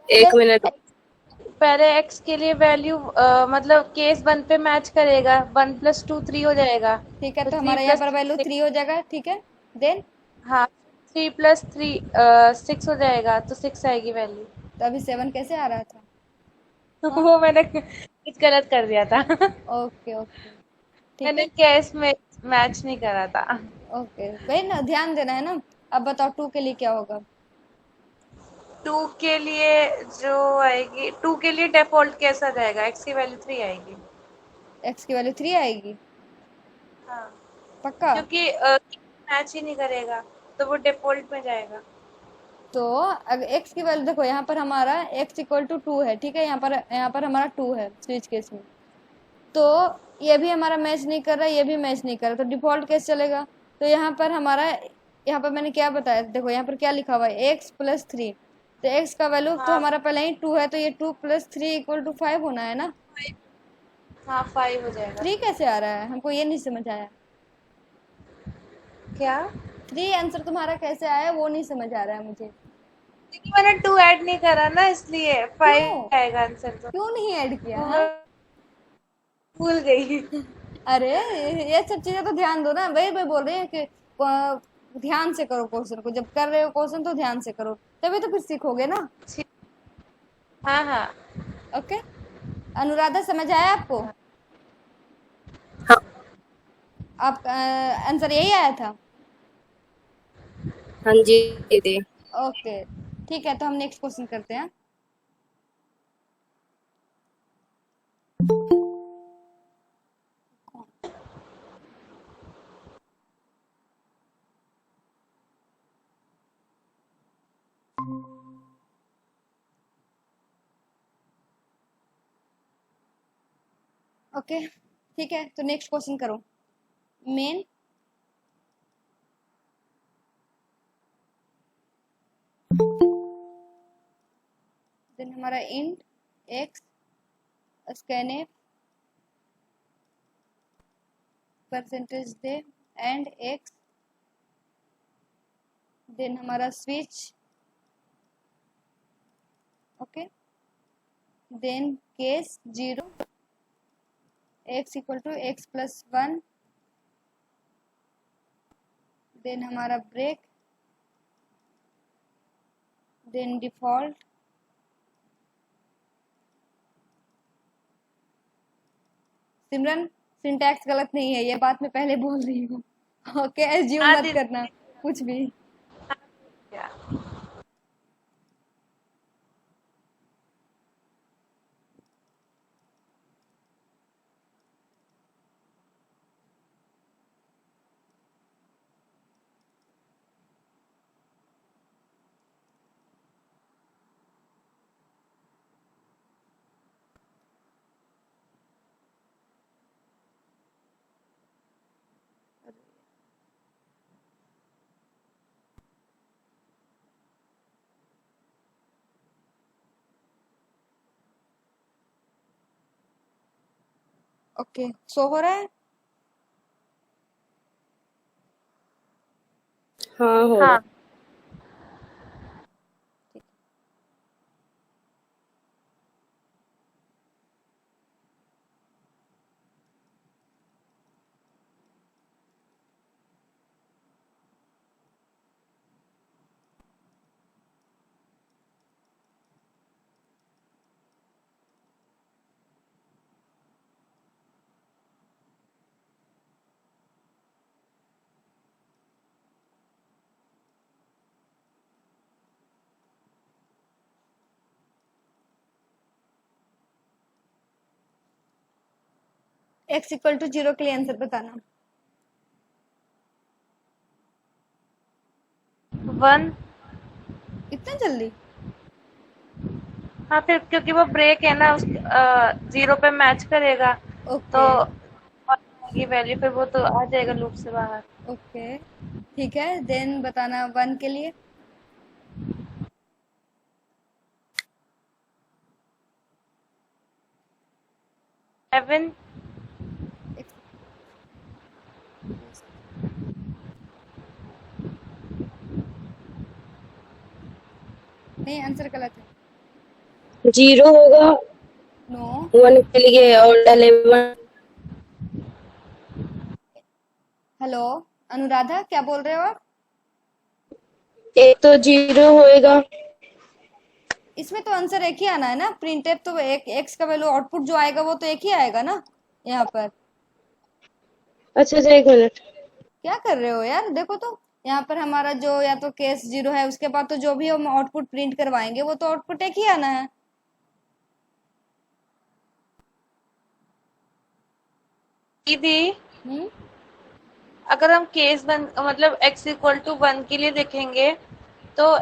C: एक मिनट।
B: पहले x के लिए वैल्यू मतलब केस 1 पे मैच करेगा, 1 + 2 3 हो जाएगा।
A: ठीक है,
B: तो
A: तो
B: 3
A: हमारा यहाँ
B: +
A: पर वैल्यू 3 हो जाएगा। ठीक है, देन
B: हाँ 3 + 3 6 हो जाएगा, तो 6 आएगी वैल्यू।
A: तो अभी 7 कैसे आ रहा था? हाँ,
B: वो मैंने कुछ गलत कर दिया था।
A: ओके ओके, ठीक
B: मैंने
A: है
B: केस में मैच नहीं करा था।
A: ओके, वही ना, ध्यान देना है ना। अब बताओ 2 के लिए क्या होगा?
B: 2 के लिए जो आएगी, 2 के लिए डिफॉल्ट कैसा जाएगा, x की वैल्यू 3 आएगी।
A: x की वैल्यू 3 आएगी,
B: हाँ,
A: पक्का?
B: क्योंकि मैच ही नहीं करेगा, तो वो डिफॉल्ट में जाएगा।
A: तो अगर x की वैल्यू देखो, यहाँ पर हमारा x इक्वल टू 2 है। ठीक है, यहाँ पर हमारा 2 है स्विच केस में। तो ये भी हमारा मैच नहीं कर रहा, ये भी मैच नहीं कर रहा, तो डिफॉल्ट केस चलेगा। तो यहाँ पर मैंने क्या बताया, देखो यहाँ पर क्या लिखा हुआ है, x + 3। तो x का वैल्यू तो
B: हाँ
A: हमारा पहले ही 2 है, तो ये 2 + 3 = 5 होना है ना।
B: हाँ 5 हो जाएगा।
A: 3 कैसे आ रहा है, हमको ये नहीं समझ आया।
B: क्या?
A: 3 आंसर तुम्हारा कैसे आया, वो नहीं समझ आ रहा है मुझे।
B: क्योंकि मैंने 2 ऐड नहीं करा ना, इसलिए
A: क्यों?
B: 5 आएगा आंसर तो।
A: क्यों नहीं ऐड किया?
B: वो
A: हाँ,
B: मैं भूल गई।
A: अरे ये सब चीजें तो ध्यान दो ना, वही वही बोल रही है कि ध्यान से करो क्वेश्चन को, जब कर रहे हो क्वेश्चन तो ध्यान से करो, तभी तो फिर सीखोगे ना।
B: हाँ हाँ
A: ओके, अनुराधा समझ आया आपको?
C: हाँ।
A: आपका आंसर यही आया था?
C: हाँ जी दीदी।
A: ओके, ठीक है, तो हम नेक्स्ट क्वेश्चन करते हैं। ओके, ठीक है, तो नेक्स्ट क्वेश्चन करो। मेन देन हमारा int x scan percentage d and x, then हमारा switch. Okay, then case 0 x = x+1, then हमारा break, then default. Simran, syntax गलत नहीं है, ये बात मैं पहले बोल रही हूँ। ओके, एज्यूम
B: हाँ
A: मत
B: दीदी।
A: करना कुछ भी।
B: क्या?
A: ओके, सो हो रहा है?
C: हाँ हो रहा।
B: हाँ
A: ठीक। x = 0 के लिए आंसर बताना।
B: 1।
A: इतना जल्दी?
B: हाँ फिर क्योंकि वो ब्रेक है ना, उस 0 पे मैच करेगा, तो
A: ओके
B: ये वैल्यू फिर वो तो आ जाएगा लूप से बाहर।
A: ओके, ठीक है, देन बताना 1 के लिए।
B: 7।
A: X- नहीं, आंसर गलत है।
C: 0 होगा
A: नो।
C: 1 के लिए और 11।
A: हेलो अनुराधा, क्या बोल रहे हो आप?
C: एक तो 0 होएगा।
A: इसमें तो आंसर एक ही आना है ना, प्रिंटेड तो एक एक्स का वैल्यू आउटपुट जो आएगा वो तो एक ही आएगा ना यहाँ पर।
C: अच्छा अच्छा, 1 मिनट।
A: क्या कर रहे हो यार, देखो तो यहाँ पर हमारा जो या तो केस 0 है, उसके बाद तो जो भी हम आउटपुट प्रिंट करवाएंगे वो तो आउटपुट एक ही आना है।
B: दीदी,
A: हम्म।
B: अगर हम केस वन मतलब x=1 के लिए देखेंगे तो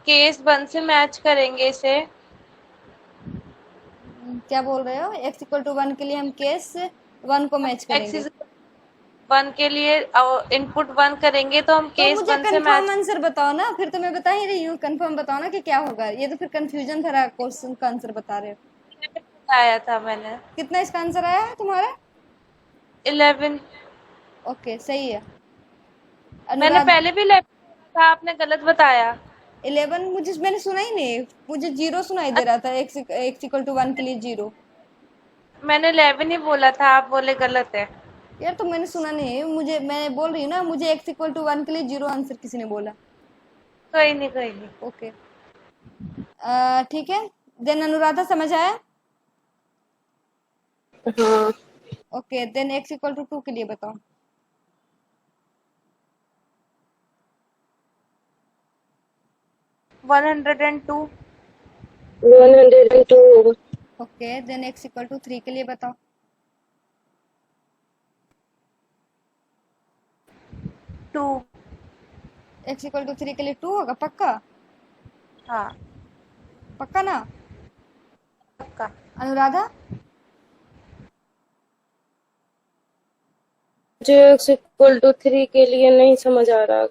B: केस 1 से मैच करेंगे इसे।
A: क्या बोल रहे हो? x=1 के लिए हम केस 1 को मैच
B: x
A: करेंगे।
B: 1 के लिए इनपुट 1 करेंगे तो हम
A: तो
B: केस
A: मुझे
B: 1 से
A: कंफर्म
B: मैच।
A: आंसर बताओ ना, फिर तो मैं बता ही रही हूँ, कंफर्म बताओ ना कि क्या होगा। ये तो फिर कंफ्यूजन भरा क्वेश्चन का आंसर बता रहे हो।
B: आया था मैंने
A: कितना इसका आंसर आया है तुम्हारा?
B: 11।
A: ओके, सही है।
B: मैंने
A: अनुराध,
B: पहले भी 11 था, आपने गलत बताया।
A: 11 मुझे मैंने सुना ही नहीं, मुझे 0 सुनाई दे रहा था, x=1 के लिए 0।
B: मैंने 11 ही बोला था, आप बोले गलत है।
A: यार तो मैंने सुना नहीं, मुझे मैं बोल रही हूँ ना, मुझे x=1 के लिए 0 आंसर किसी ने बोला।
B: कोई नहीं कोई नहीं।
A: ओके, ठीक है। देन अनुराधा, समझ आया?
C: हाँ।
A: ओके, देन x=2 के लिए बताओ।
B: 102।
C: 102 होगा।
A: ओके, देन x=3 के लिए बताओ।
B: 2।
A: x=3 के लिए 2 होगा, पक्का?
B: हाँ,
A: पक्का ना?
B: पक्का।
A: अनुराधा?
C: मुझे x=3 के लिए नहीं समझ आ रहा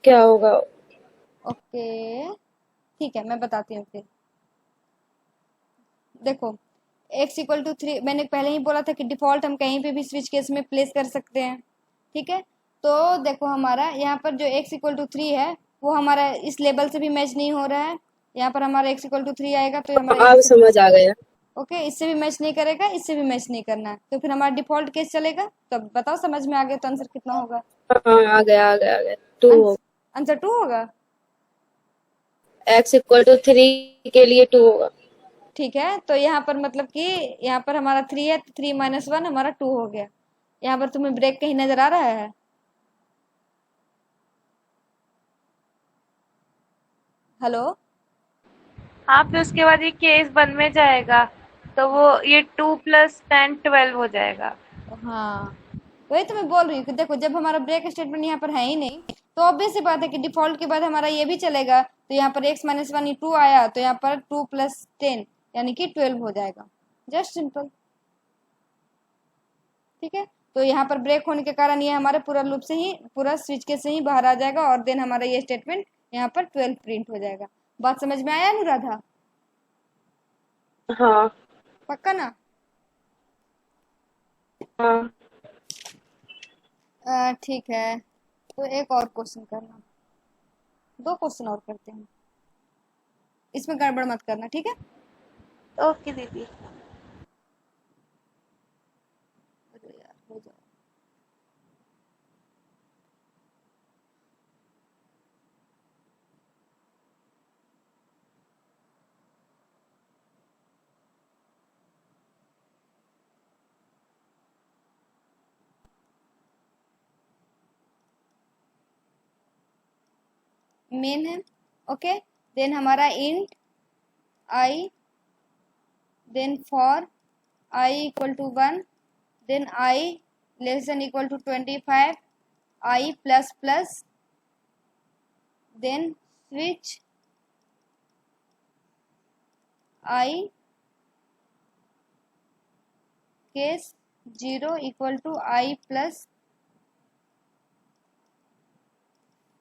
C: क्या होगा।
A: ओके, ठीक है, मैं बताती हूँ फिर। देखो, x=3 मैंने पहले ही बोला था कि डिफॉल्ट हम कहीं पे भी स्विच केस में प्लेस कर सकते हैं। ठीक है, तो देखो हमारा यहाँ पर जो x=3 है वो हमारा इस लेबल से भी मैच नहीं हो रहा है। यहाँ पर हमारा x=3 आएगा तो हमारा
C: अब
A: x।
C: समझ आ गया।
A: ओके, इससे भी मैच नहीं करेगा, इससे भी मैच नहीं करना है, तो फिर हमारा डिफॉल्ट केस चलेगा। तो बताओ, समझ में आ गया तो आंसर कितना होगा?
C: हाँ, आ गया आ गया आ गया। 2 होगा।
A: आंसर 2 होगा।
C: x=3 के लिए 2 होगा।
A: ठीक है, तो यहाँ पर मतलब कि यहाँ पर हमारा 3 है, तो 3 - 1 हमारा 2 हो गया। यहाँ पर तुम्हें ब्रेक कहीं नजर आ रहा है? हेलो।
B: हाँ, फिर उसके बाद ये केस 1 में जाएगा तो वो ये 2 + 10 12 हो जाएगा।
A: हाँ, वही तो मैं बोल रही हूँ कि देखो, जब हमारा ब्रेक स्टेटमेंट यहाँ पर है ही नहीं, तो ऑब्वियस सी बात है कि डिफॉल्ट के बाद हमारा ये भी चलेगा। तो यहाँ पर x - 1 2 आया, तो यहाँ पर 2 + 10 यानी कि 12 हो जाएगा। Just simple. ठीक है, तो यहाँ पर ब्रेक होने के कारण ये हमारे पूरा लूप से ही, पूरा स्विच के से ही बाहर आ जाएगा, और देन हमारा ये स्टेटमेंट यहाँ पर 12 प्रिंट हो जाएगा। बात समझ में आया अनुराधा?
C: हाँ
A: पक्का ना?
C: हाँ।
A: ठीक है, तो एक और क्वेश्चन करना, 2 क्वेश्चन और करते हैं, इसमें गड़बड़ मत करना, ठीक है?
B: ओके दीदी।
A: अरे यार, हो जाओ। मेन है। ओके, देन हमारा int I, then for i=1, then i <= 25, i plus plus, then switch i case 0 =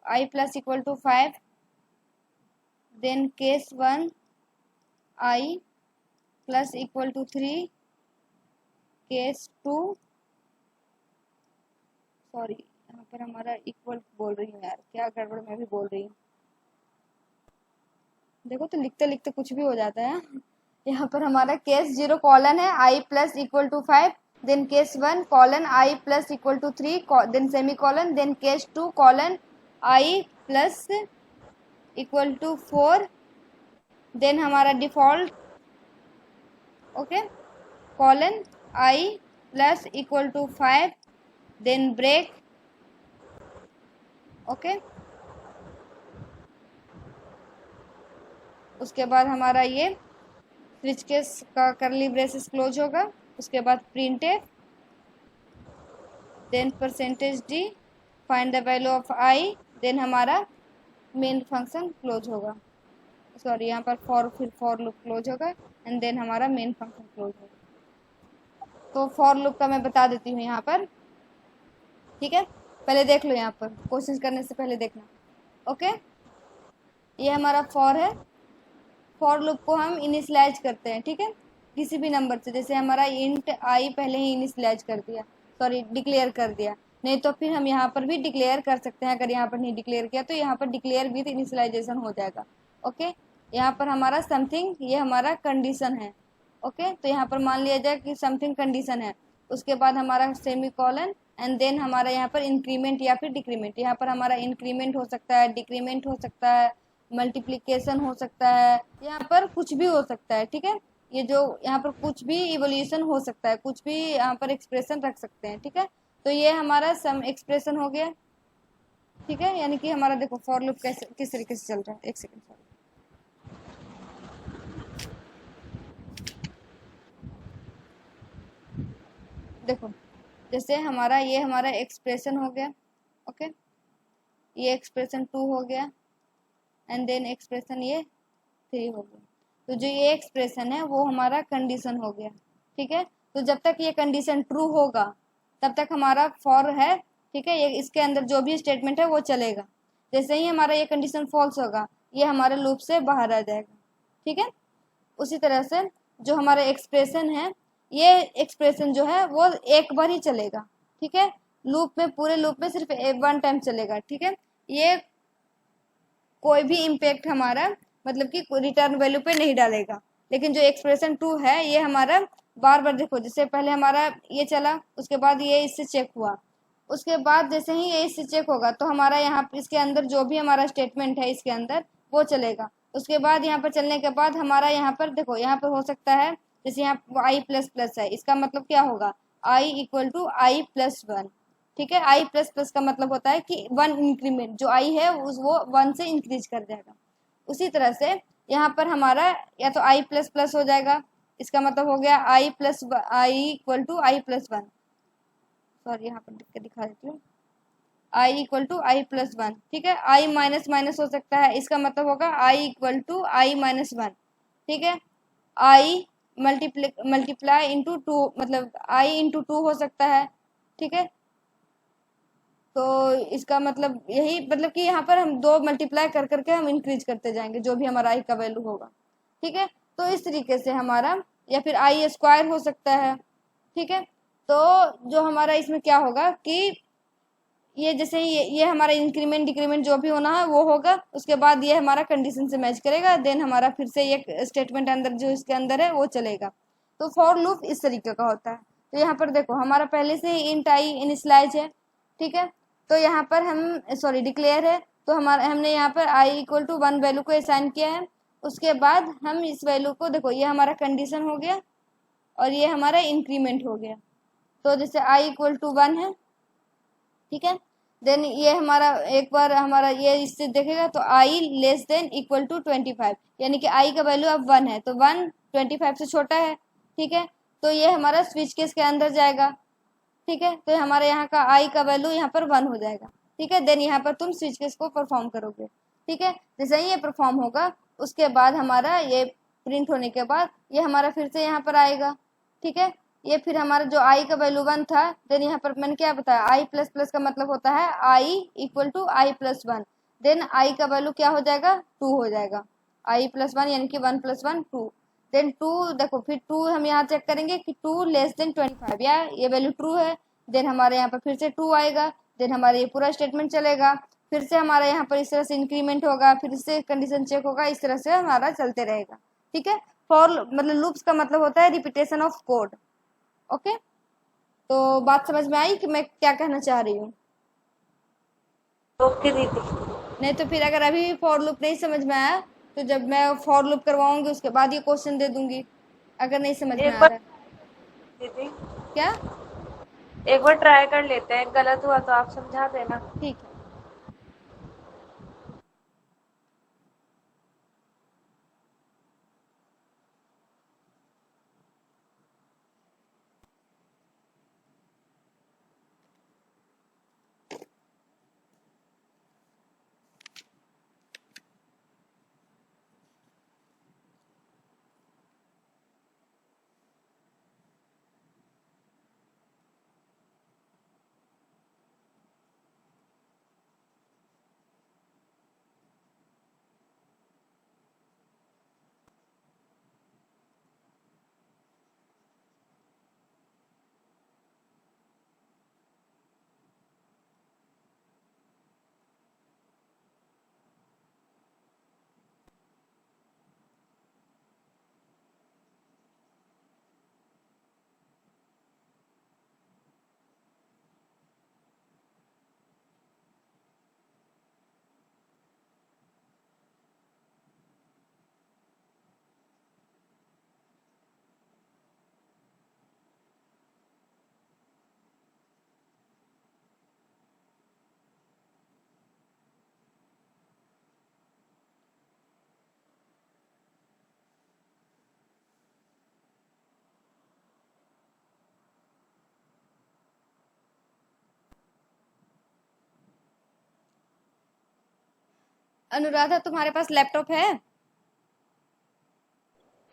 A: i+5, then case 1 i+3, case 2, sorry यहाँ पर हमारा इक्वल बोल रही हूँ यार, क्या गड़बड़ मैं भी बोल रही हूँ। देखो तो लिखते लिखते कुछ भी हो जाता है। यहाँ पर हमारा केस 0 कॉलन है i plus equal to 5, then case 1 colon i plus equal to 3, then semicolon, then case 2 colon i plus equal to 4, then हमारा default okay colon i plus equal to 5, then break okay. उसके बाद हमारा ये switch case का करली braces close होगा। उसके बाद print F, then percentage D, find the value of I, then हमारा मेन फंक्शन क्लोज होगा। सॉरी, यहाँ पर फिर फॉर लूप क्लोज होगा एंड देन हमारा मेन फंक्शन क्लोज होगा। तो फॉर लूप का मैं बता देती हूँ यहाँ पर, ठीक है। पहले देख लो, यहाँ पर क्वेश्चन करने से पहले देखना ओके। ये हमारा फॉर है, फॉर लूप को हम इनिशियलाइज करते हैं, ठीक है, किसी भी नंबर से। जैसे हमारा इंट आई पहले ही इनिशियलाइज कर दिया, सॉरी डिक्लेयर कर दिया, नहीं तो फिर हम यहाँ पर भी डिक्लेयर कर सकते हैं। अगर यहाँ पर नहीं डिक्लेयर किया तो यहाँ पर डिक्लेयर विद इनिशियलाइजेशन हो जाएगा ओके। यहाँ पर हमारा समथिंग, ये हमारा कंडीशन है ओके। तो यहाँ पर मान लिया जाए कि समथिंग कंडीशन है, उसके बाद हमारा सेमी कॉलन एंड देन हमारा यहाँ पर इंक्रीमेंट या फिर डिक्रीमेंट। यहाँ पर हमारा इंक्रीमेंट हो सकता है, डिक्रीमेंट हो सकता है, मल्टीप्लिकेशन हो सकता है, यहाँ पर कुछ भी हो सकता है, ठीक है। ये जो यहाँ पर कुछ भी इवोल्यूशन हो सकता है, कुछ भी यहाँ पर एक्सप्रेशन रख सकते हैं, ठीक है। तो ये हमारा सम एक्सप्रेशन हो गया, ठीक है। यानी कि हमारा देखो फॉर लूप कैसे किस तरीके से चल रहा है। एक सेकंड, सॉरी, देखो जैसे हमारा ये हमारा एक्सप्रेशन हो गया ओके, ये एक्सप्रेशन 2 हो गया एंड देन एक्सप्रेशन ये 3 हो गया। तो जो ये एक्सप्रेशन है वो हमारा कंडीशन हो गया, ठीक है। तो जब तक ये कंडीशन ट्रू होगा तब तक हमारा फॉर है, ठीक है। ये इसके अंदर जो भी स्टेटमेंट है वो चलेगा। जैसे ही हमारा ये कंडीशन फॉल्स होगा, ये हमारे लूप से बाहर आ जाएगा, ठीक है। उसी तरह से जो हमारा एक्सप्रेशन है, ये एक्सप्रेशन जो है वो एक बार ही चलेगा, ठीक है। लूप में, पूरे लूप में सिर्फ 1 टाइम चलेगा, ठीक है। ये कोई भी इम्पैक्ट हमारा मतलब कि रिटर्न वैल्यू पे नहीं डालेगा। लेकिन जो एक्सप्रेशन 2 है ये हमारा बार बार, देखो जैसे पहले हमारा ये चला, उसके बाद ये इससे चेक हुआ, उसके बाद जैसे ही ये इससे चेक होगा तो हमारा यहाँ इसके अंदर जो भी हमारा स्टेटमेंट है इसके अंदर वो चलेगा। उसके बाद यहाँ पर चलने के बाद हमारा यहाँ पर देखो, यहाँ पर हो सकता है जैसे यहाँ आई प्लस प्लस है, इसका मतलब क्या होगा, i equal to i plus 1, ठीक है। आई प्लस प्लस का मतलब होता है कि 1 इंक्रीमेंट, जो आई है वो 1 से इंक्रीज कर जाएगा। उसी तरह से यहाँ पर हमारा या तो आई प्लस प्लस हो जाएगा, इसका मतलब हो गया i plus i equal to i plus 1, sorry यहाँ पर लिख के दिखा देती हूँ, i equal to i plus 1, ठीक है। आई माइनस माइनस हो सकता है, इसका मतलब होगा i equal to I minus 1, ठीक है। आई मल्टीप्लाई इंटू 2, मतलब आई इंटू 2 हो सकता है, ठीक है। तो इसका मतलब यही, मतलब कि यहाँ पर हम 2 मल्टीप्लाई कर करके हम इंक्रीज करते जाएंगे जो भी हमारा आई का वैल्यू होगा, ठीक है। तो इस तरीके से हमारा, या फिर आई स्क्वायर हो सकता है, ठीक है। तो जो हमारा इसमें क्या होगा कि ये जैसे ये हमारा इंक्रीमेंट डिक्रीमेंट जो भी होना है वो होगा, उसके बाद ये हमारा कंडीशन से मैच करेगा, देन हमारा फिर से ये स्टेटमेंट अंदर जो इसके अंदर है वो चलेगा। तो फॉर लूप इस तरीके का होता है। तो यहाँ पर देखो हमारा पहले से ही इंट आई इनिशियलाइज है, ठीक है। तो यहाँ पर हम सॉरी डिक्लेयर है, तो हमारा हमने यहाँ पर आई इक्वल टू 1 वैल्यू को असाइन किया है। उसके बाद हम इस वैल्यू को, देखो ये हमारा कंडीशन हो गया और ये हमारा इंक्रीमेंट हो गया। तो जैसे आई इक्वल टू 1 है, ठीक है। देन ये हमारा एक बार हमारा ये इससे देखेगा तो आई लेस देन इक्वल टू 25, यानी कि आई का वैल्यू अब 1 है, तो 1 25 से छोटा है, ठीक है। तो ये हमारा स्विच केस के अंदर जाएगा, ठीक है। तो हमारे यहाँ का आई का वैल्यू यहाँ पर 1 हो जाएगा, ठीक है। देन यहाँ पर तुम स्विच केस को परफॉर्म करोगे, ठीक है। जैसे ही ये परफॉर्म होगा उसके बाद हमारा ये प्रिंट होने के बाद ये हमारा फिर से यहाँ पर आएगा, ठीक है। ये फिर हमारा जो आई का वैल्यू 1 था, देन यहाँ पर मैंने क्या बताया, आई प्लस प्लस का मतलब होता है i equal to i plus 1, then i का वैल्यू क्या हो जाएगा, 2 हो जाएगा, आई प्लस 1 यानी कि 1 + 1 2, देन 2 देखो फिर 2 हम यहाँ चेक करेंगे कि 2 लेस देन 25, या ये वैल्यू ट्रू है, देन हमारे यहाँ पर फिर से 2 आएगा, देन हमारा ये पूरा स्टेटमेंट चलेगा, फिर से हमारा यहाँ पर इस तरह से इंक्रीमेंट होगा, फिर से कंडीशन चेक होगा, इस तरह से हमारा चलते रहेगा, ठीक है। फॉर मतलब लूप्स का मतलब होता है रिपीटेशन ऑफ कोड। ओके, तो बात समझ में आई कि मैं क्या कहना चाह रही हूँ?
B: ओके दीदी।
A: नहीं तो फिर अगर अभी भी फॉर लूप नहीं समझ में आया तो जब मैं फॉर लूप करवाऊंगी उसके बाद ये क्वेश्चन दे दूंगी, अगर नहीं समझ में
B: एक
A: आ
B: बार
A: रहा है।
B: दीदी,
A: क्या?
B: एक बार ट्राई कर लेते हैं, गलत हुआ तो आप समझा देना।
A: ठीक है। अनुराधा, तुम्हारे पास लैपटॉप है?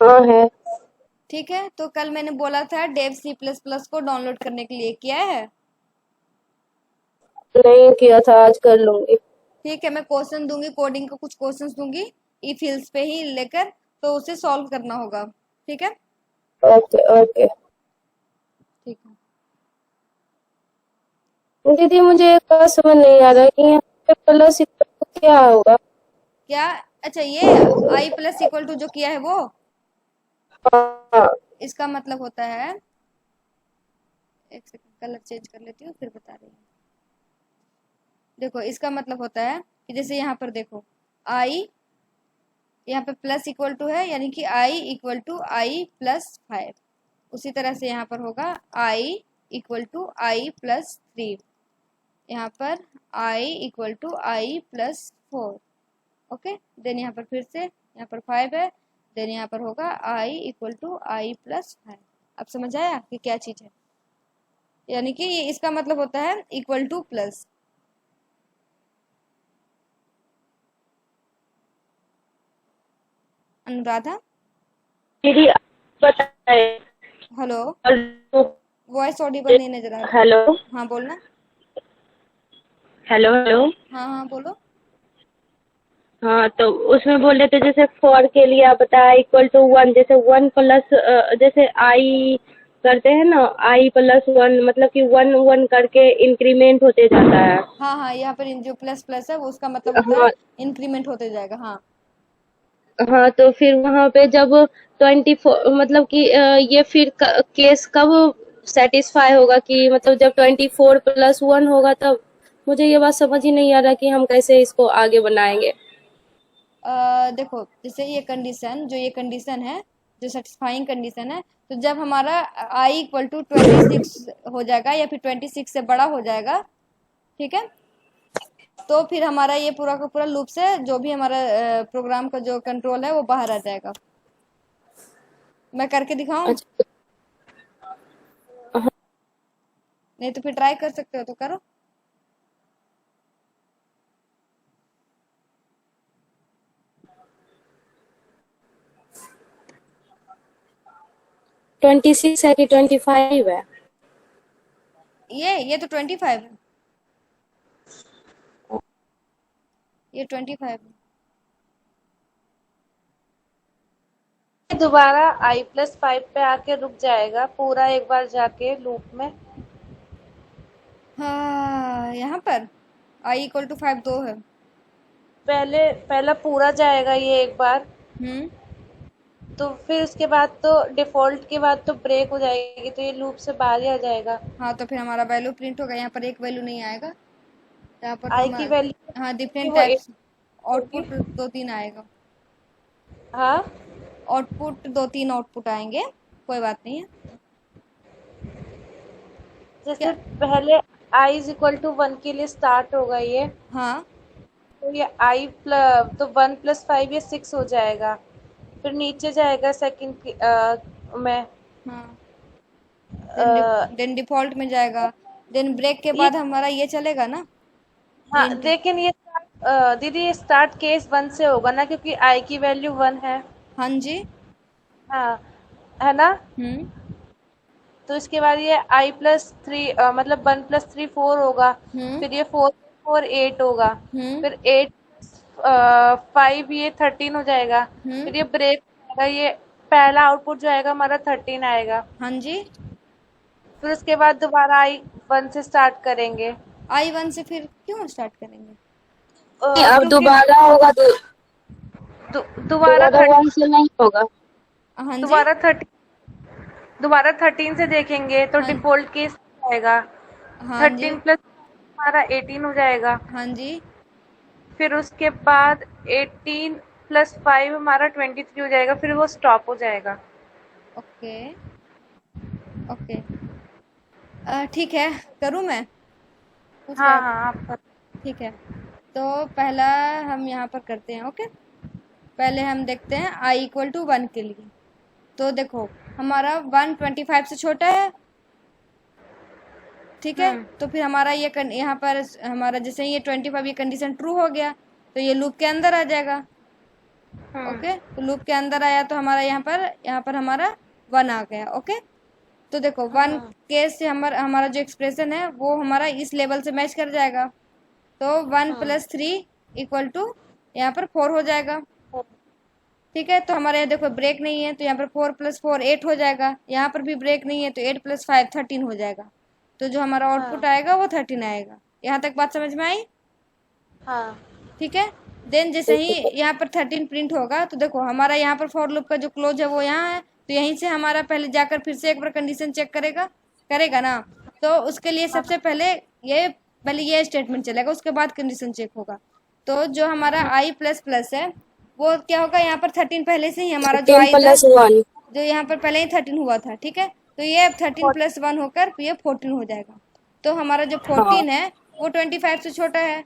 C: हाँ है।
A: ठीक है, तो कल मैंने बोला था डेव सी प्लस प्लस को डाउनलोड करने के लिए, किया है?
C: नहीं किया था, आज कर लूंगी।
A: ठीक है, मैं क्वेश्चन दूंगी, कोडिंग का कुछ क्वेश्चंस दूंगी ई फिल्स पे ही लेकर, तो उसे सॉल्व करना होगा। ठीक है?
C: Okay okay.
A: ठीक है।
C: दीदी मुझे एक बात समझ नहीं आ रहा कि यहाँ पे प्लस क्या होगा।
A: क्या? अच्छा, ये आई प्लस इक्वल टू जो किया है वो,
C: हाँ।
A: इसका मतलब होता है, एक सेकंड कलर चेंज कर लेती हूँ फिर बता रही हूँ। देखो, इसका मतलब होता है कि जैसे यहाँ पर देखो, आई यहाँ पे प्लस इक्वल टू है, यानी कि i equal to i plus 5। उसी तरह से यहाँ पर होगा i equal to i plus 3, यहाँ पर i equal to i plus 4। Okay, then यहाँ पर फिर से यहाँ पर 5 है, देन यहाँ पर होगा i equal to i plus 5। अब समझ आया कि क्या चीज है? यानी कि ये इसका मतलब होता है इक्वल टू प्लस। अनुराधा,
C: दीदी आप बताए।
A: हेलो,
C: हेलो
A: वॉइस ऑडिबल नहीं नजर आ रहा।
C: हेलो
A: हाँ बोलना।
C: Hello hello.
A: हाँ हाँ बोलो।
C: हाँ तो उसमें बोल रहे थे जैसे फॉर के लिए आप बताया इक्वल टू 1, जैसे 1 प्लस जैसे आई करते हैं ना, आई प्लस 1 मतलब कि 1 1 करके इंक्रीमेंट होते जाता है।
A: हाँ हाँ, यहाँ पर जो प्लस प्लस है वो उसका मतलब होता है
C: हाँ
A: इंक्रीमेंट होते जाएगा। हाँ
C: हाँ, तो फिर वहां पे जब 24 मतलब कि ये फिर केस कब सेटिस्फाई होगा कि मतलब जब 24 + 1 होगा तब। मुझे ये बात समझ ही नहीं आ रहा कि हम कैसे इसको आगे बनाएंगे।
A: देखो, जैसे ये कंडीशन है, जो सेटिस्फाइंग कंडीशन है, तो जब हमारा आई इक्वल टू 26 हो जाएगा या फिर 26 से बड़ा हो जाएगा, ठीक है, तो फिर हमारा ये पूरा का पूरा लूप से जो भी हमारा प्रोग्राम का जो कंट्रोल है वो बाहर आ जाएगा। मैं करके दिखाऊं?
C: अच्छा।
A: नहीं तो फिर ट्राई कर सकते हो तो करो।
C: 26 है कि 25 है?
A: ये तो 25 है, ये 25 है।
B: दोबारा i+5 पे आके रुक जाएगा पूरा एक बार जाके लूप में।
A: हाँ, यहाँ पर आई इक्वल टू 5 दो है।
B: पहला पूरा जाएगा ये एक बार,
A: हम्म
B: तो फिर उसके बाद तो डिफॉल्ट के बाद तो ब्रेक हो जाएगी, तो ये लूप से बाहर ही आ जाएगा।
A: हाँ, तो फिर हमारा वैल्यू प्रिंट होगा, यहाँ पर एक वैल्यू नहीं आएगा, यहाँ पर
B: आई
A: तुम।
B: की वैल्यू
A: हाँ, डिफरेंट
B: वो
A: टाइप्स।
B: 8 होगी।
A: आउटपुट दो तीन आएगा।
B: हाँ,
A: आउटपुट दो तीन आउटपुट आएंगे, कोई बात नहीं है।
B: जैसे
A: क्या?
B: पहले आई इज इक्वल टू 1 के लिए स्टार्ट होगा ये,
A: हाँ।
B: तो ये आई प्लस तो 1 + 5 ये 6 हो जाएगा। फिर नीचे जाएगा सेकंड की में
A: हाँ,
B: अ,
A: देन डिफॉल्ट में जाएगा। देन ब्रेक के
B: ये
A: बाद हमारा ये चलेगा ना,
B: हाँ,
A: प्रिंट।
B: लेकिन ये दीदी ये स्टार्ट केस 1 से होगा ना, क्योंकि आई की वैल्यू 1 है।
A: हाँ जी।
B: हाँ, है ना।
A: हम्म।
B: तो इसके बाद ये i+3 मतलब 1+3 4 होगा।
A: हम्म।
B: फिर ये 4 8 होगा।
A: हम्म।
B: फिर 8 5 ये 13 हो जाएगा।
A: हम्म।
B: फिर ये ब्रेक आएगा, ये पहला आउटपुट जो आएगा हमारा 13 आएगा।
A: हाँ जी।
B: फिर उसके बाद दोबारा i 1 से स्टार्ट करेंगे।
A: I1 से फिर क्यों स्टार्ट करेंगे?
C: अब
B: क्योंकि
C: दोबारा होगा तो
B: दोबारा
C: दोबारा 1 से नहीं होगा।
A: हाँ जी।
B: दोबारा 13 से देखेंगे तो
A: हाँ।
B: डिफॉल्ट केस आएगा।
A: हाँ जी।
B: 13 प्लस हमारा 18 हो जाएगा।
A: हाँ जी।
B: फिर उसके बाद 18 + 5 हमारा 23 हो जाएगा। फिर वो स्टॉप हो जाएगा।
A: ओके। ओके। ठीक है, करूँ मैं? पूछ रहे
B: हाँ
A: आप?
B: हाँ, आप
A: ठीक है, तो पहला हम यहाँ पर करते हैं। ओके, पहले हम देखते हैं i = 1 के लिए। तो देखो, हमारा 1 25 से छोटा है, ठीक है। तो फिर हमारा ये यहाँ पर हमारा जैसे ये 25 ये कंडीशन ट्रू हो गया, तो ये लूप के अंदर आ जाएगा। ओके, तो लूप के अंदर आया तो हमारा यहाँ पर हमारा 1 आ गया। ओके, तो देखो 1 केस से हमारा जो एक्सप्रेशन है वो हमारा इस लेवल से मैच कर जाएगा। तो 1 + 3 = यहाँ पर 4 हो जाएगा। ठीक है, तो हमारे यहाँ देखो ब्रेक नहीं है, तो यहाँ पर 4 + 4 8 हो जाएगा। यहाँ पर भी ब्रेक नहीं है, तो 8 + 5 13 हो जाएगा। तो जो हमारा आउटपुट आएगा वो 13 आएगा। यहाँ तक बात समझ में आई?
B: हाँ
A: ठीक है। देन जैसे ही यहाँ पर 13 प्रिंट होगा, तो देखो हमारा यहाँ पर फॉर लूप का जो क्लोज है वो यहाँ है, तो यहीं से हमारा पहले जाकर फिर से एक बार कंडीशन चेक करेगा ना। तो उसके लिए सबसे पहले ये स्टेटमेंट चलेगा, उसके बाद कंडीशन चेक होगा। तो जो हमारा i++ है वो क्या होगा, यहाँ पर 13 पहले से ही हमारा जो
C: 10
A: आई था,
C: + 1
A: जो यहाँ पर पहले ही 13 हुआ था। ठीक है, तो ये 13 + 1 होकर ये 14 हो जाएगा। तो हमारा जो 14 है वो 25 से छोटा है,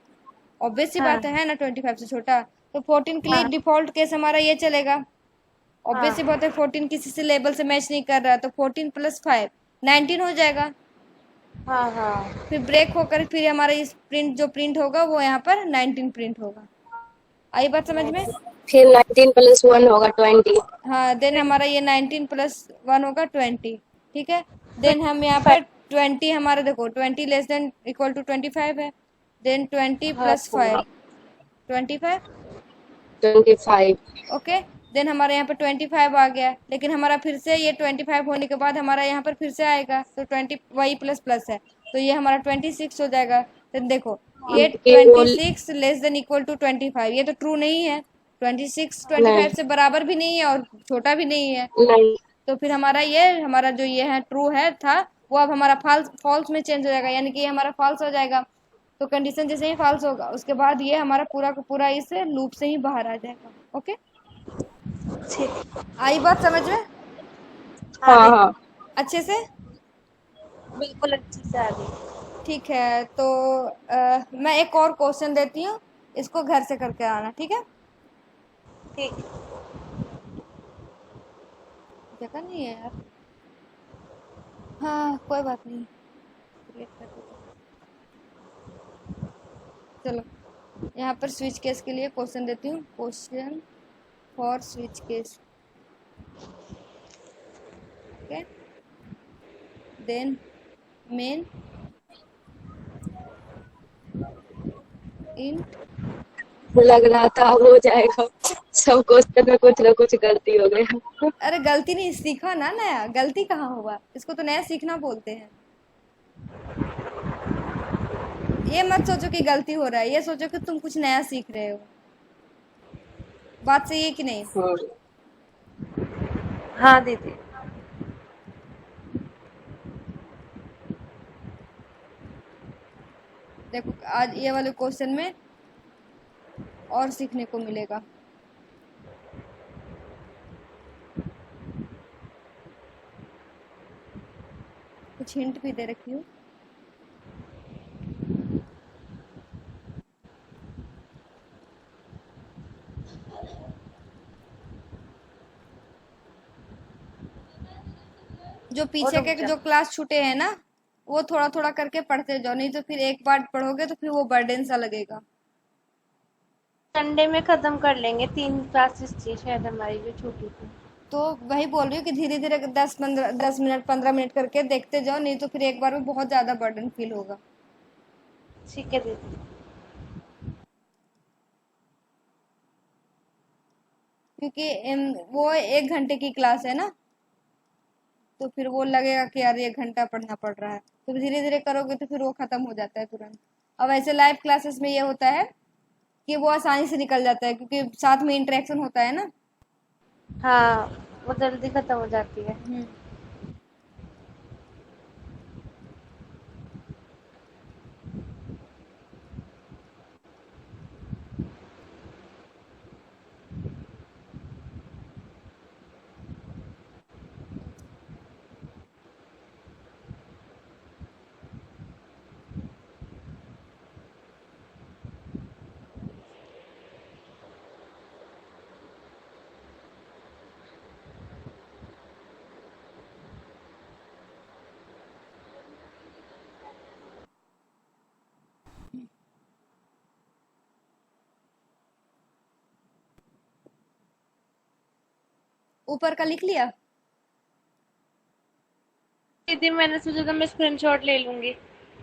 A: ऑब्वियस सी बात है ना, 25 से छोटा। तो 14 के लिए डिफॉल्ट केस हमारा ये चलेगा। ऑब्वियस सी बात है, 14 किसी से लेबल से मैच नहीं कर रहा, तो 14 + 5 19 हो जाएगा।
B: हाँ हाँ।
A: फिर ब्रेक होकर फिर हमारा इस जो प्रिंट होगा वो यहाँ पर 19 प्रिंट होगा। आई बात समझ में?
C: फिर 19 + 1 होगा 20।
A: हाँ, देन हमारा ये 19 + 1 होगा 20। ठीक है, देन हम यहाँ पर 20 हमारा देखो 20 <= 25 है। देन 20 + 5 25।
C: 25
A: ओके, देन हमारे यहाँ पर 25 आ गया, लेकिन हमारा फिर से ये 25 होने के बाद हमारा यहाँ पर फिर से आएगा, तो 20 वही प्लस है, तो ये हमारा 26 हो जाएगा। तो देखो ये
C: केवल
A: 26 <= 25, ये तो ट्रू नहीं है। 26
C: नहीं
A: 25 से बराबर भी नहीं है और छोटा भी नहीं है।
C: नहीं
A: तो फिर हमारा जो ये है ट्रू है था, वो अब हमारा फॉल्स में चेंज हो जाएगा, यानी कि ये हमारा फॉल्स हो जाएगा। तो कंडीशन जैसे ही फॉल्स होगा उसके बाद ये हमारा पूरा का पूरा इस लूप से ही बाहर आ जाएगा। ओके,
B: ठीक।
A: आई बात समझ में?
C: हाँ हाँ
A: अच्छे से?
B: बिल्कुल अच्छे से आ गई।
A: ठीक है, तो मैं एक और क्वेश्चन देती हूँ, इसको घर से करके आना, ठीक है?
B: ठीक।
A: जगह नहीं है यार। हाँ, कोई बात नहीं, delete कर देते हैं। चलो, यहाँ पर स्विच केस के लिए क्वेश्चन देती हूँ, question for switch case. Okay, then main int.
C: लग रहा था हो जाएगा, सब क्वेश्चन में कुछ ना कुछ गलती हो गया।
A: अरे गलती नहीं, सीखा ना नया, गलती कहाँ हुआ, इसको तो नया सीखना बोलते हैं। ये मत सोचो कि गलती हो रहा है, ये सोचो कि तुम कुछ नया सीख रहे हो। बात सही है कि नहीं?
B: हाँ दीदी।
A: देखो आज ये वाले क्वेश्चन में और सीखने को मिलेगा। कुछ हिंट भी दे रखी हूँ। जो
B: और
A: पीछे
B: रुक
A: के
B: जा।
A: जो क्लास छूटे हैं ना, वो थोड़ा थोड़ा करके पढ़ते जाओ, नहीं तो फिर एक बार पढ़ोगे तो फिर वो बर्डन सा लगेगा।
B: संडे में खत्म कर लेंगे, 3 क्लासेस थी शायद हमारी जो छूटी थी।
A: तो वही बोल रही हूँ कि धीरे धीरे 10 मिनट 15 मिनट करके देखते जाओ, नहीं तो फिर एक बार में बहुत ज्यादा बर्डन फील होगा।
B: ठीक है दीदी।
A: क्योंकि वो 1 घंटे की क्लास है ना, तो फिर वो लगेगा कि यार 1 घंटा पढ़ना पड़ रहा है। तो धीरे धीरे करोगे तो फिर वो खत्म हो जाता है तुरंत। अब ऐसे लाइव क्लासेस में ये होता है कि वो आसानी से निकल जाता है, क्योंकि साथ में इंटरेक्शन होता है ना।
B: हाँ, वो जल्दी खत्म हो जाती है।
A: हम्म। ऊपर का लिख लिया?
B: दीदी मैंने सोचा था मैं स्क्रीनशॉट ले लूंगी।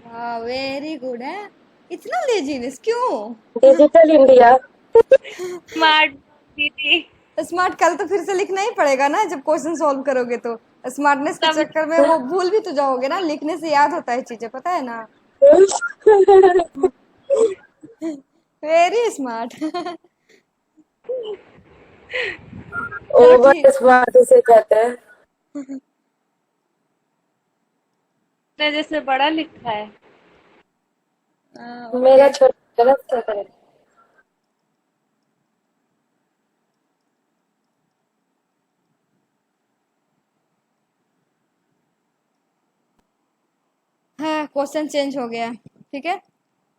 A: वाह वेरी गुड है। इतना लेजीनेस क्यों?
C: Digital India.
B: स्मार्ट दीदी।
A: स्मार्ट कल तो फिर से लिखना ही पड़ेगा ना, जब क्वेश्चन सॉल्व करोगे तो। स्मार्टनेस के
B: तब
A: चक्कर में वो भूल भी तो जाओगे ना, लिखने से याद होता है चीजें, पता है ना। Very smart. चलो ठीक।
C: ओवर स्मार्ट उसे कहते हैं।
B: ने जैसे बड़ा लिखा है।
C: मेरा
A: ओके।
C: छोटा गलत था करे।
A: हाँ क्वेश्चन चेंज हो गया, ठीक है।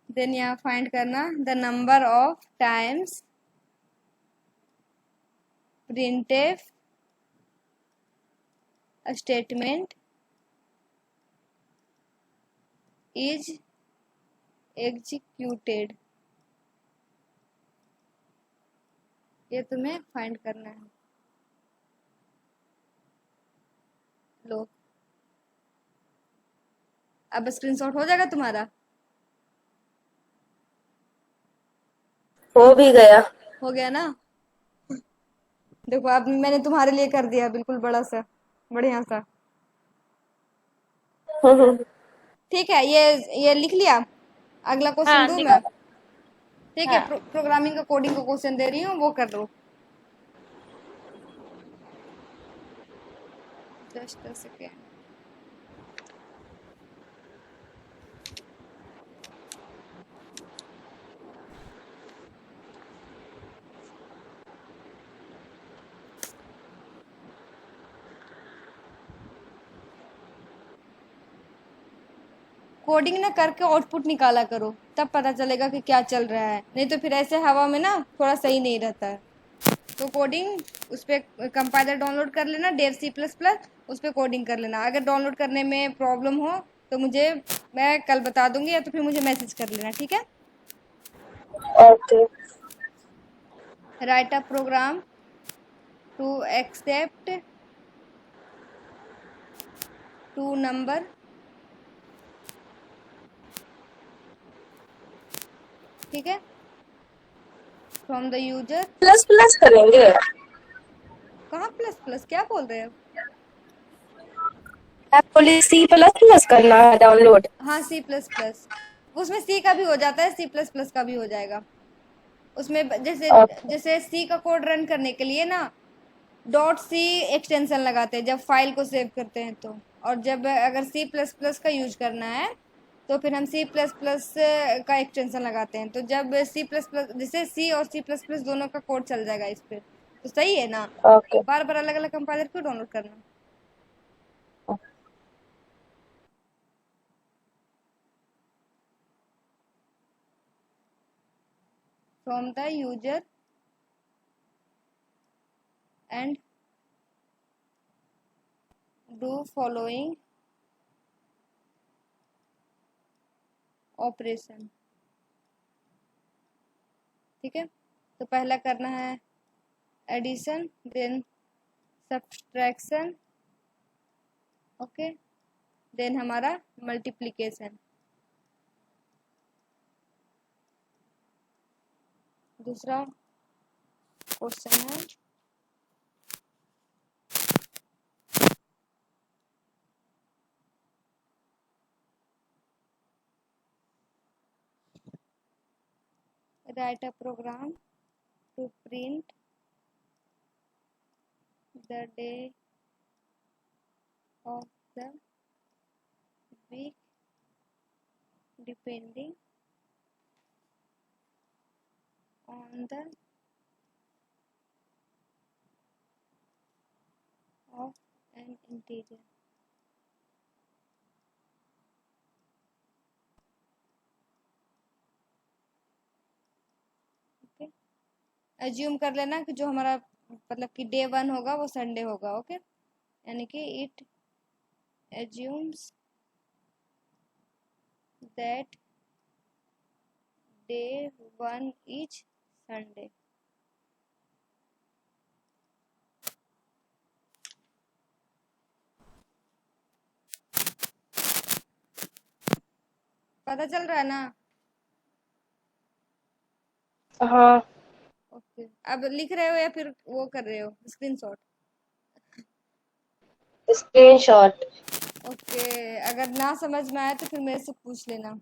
A: देन यहाँ फाइंड करना the number of times printf statement is executed. ये तुम्हें फाइंड करना है। लो, अब स्क्रीनशॉट हो जाएगा तुम्हारा।
C: हो भी गया।
A: हो गया ना। देखो अब मैंने तुम्हारे लिए कर दिया बिल्कुल बड़ा सा, बढ़िया सा। ठीक है, ये लिख लिया। अगला क्वेश्चन
B: हाँ
A: दूं मैं?
B: निकाला।
A: ठीक है,
B: हाँ
A: प्रोग्रामिंग का कोडिंग का क्वेश्चन दे रही हूँ, वो कर लो। Just a second. कोडिंग ना करके आउटपुट निकाला करो, तब पता चलेगा कि क्या चल रहा है, नहीं तो फिर ऐसे हवा में ना थोड़ा सही नहीं रहता है। तो कोडिंग उस पर कंपाइलर डाउनलोड कर लेना, डेव C++, उस पर कोडिंग कर लेना। अगर डाउनलोड करने में प्रॉब्लम हो तो मुझे, मैं कल बता दूंगी, या तो फिर मुझे मैसेज कर लेना, ठीक है।
C: Okay.
A: Write a program to accept two number, ठीक है, from the user.
C: Plus plus करेंगे।
A: कहाँ प्लस प्लस, क्या बोल रहे हो?
C: आप बोले C++ करना है डाउनलोड।
A: हाँ C++, उसमें सी का भी हो जाता है, C++ का भी हो जाएगा। उसमें जैसे
C: ओके।
A: जैसे सी का कोड रन करने के लिए ना, .c एक्सटेंशन लगाते हैं जब फाइल को सेव करते हैं तो, और जब अगर C++ का यूज करना है तो फिर हम C++ का एक्सटेंशन लगाते हैं। तो जब C++ जैसे C और C++ दोनों का कोड चल जाएगा इस पे, तो सही है ना।
C: ओके।
A: बार बार अलग अलग कंपाइलर क्यों डाउनलोड करना। From the user and do following operation. ठीक है, तो पहला करना है addition, then subtraction, okay, then हमारा मल्टीप्लिकेशन। दूसरा क्वेश्चन है write a program to print the day of the week depending on the of an integer। Okay, assume कर लेना कि जो हमारा मतलब कि डे 1 होगा वो संडे होगा। ओके, यानी कि it assumes that day 1 is Sunday. पता चल रहा है ना।
C: हाँ,
A: ओके, अब लिख रहे हो या फिर वो कर रहे हो स्क्रीनशॉट।
C: स्क्रीनशॉट।
A: ओके, अगर ना समझ में आए तो फिर मेरे से पूछ लेना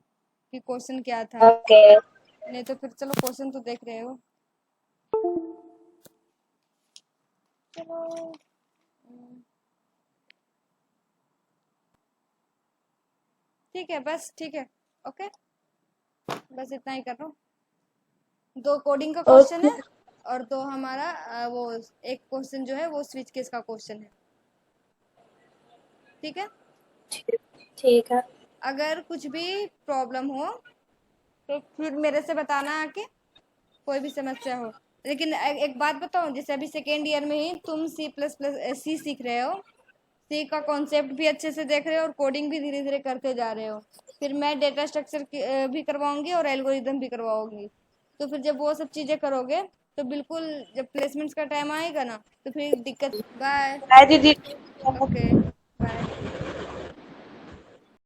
A: कि क्वेश्चन क्या था।
C: ओके।
A: नहीं तो फिर चलो क्वेश्चन तो देख रहे हो। चलो ठीक है, बस ठीक है। ओके, बस इतना ही कर रहा हूँ। 2 कोडिंग का क्वेश्चन है और 2 हमारा वो एक क्वेश्चन जो है वो स्विच केस का क्वेश्चन है। ठीक है,
C: ठीक है।
A: अगर कुछ भी प्रॉब्लम हो तो फिर मेरे से बताना आके, कोई भी समस्या हो। लेकिन एक बात बताऊं, जैसे अभी सेकेंड ईयर में ही तुम C सीख रहे हो, सी का कॉन्सेप्ट भी अच्छे से देख रहे हो और कोडिंग भी धीरे धीरे करते जा रहे हो। फिर मैं डेटा स्ट्रक्चर भी करवाऊंगी और एल्गोरिदम भी करवाऊंगी। तो फिर जब वो सब चीजें करोगे तो बिल्कुल जब प्लेसमेंट्स का टाइम आएगा ना तो फिर दिक्कत। बाय।
C: बाय दीदी।
A: Okay, bye.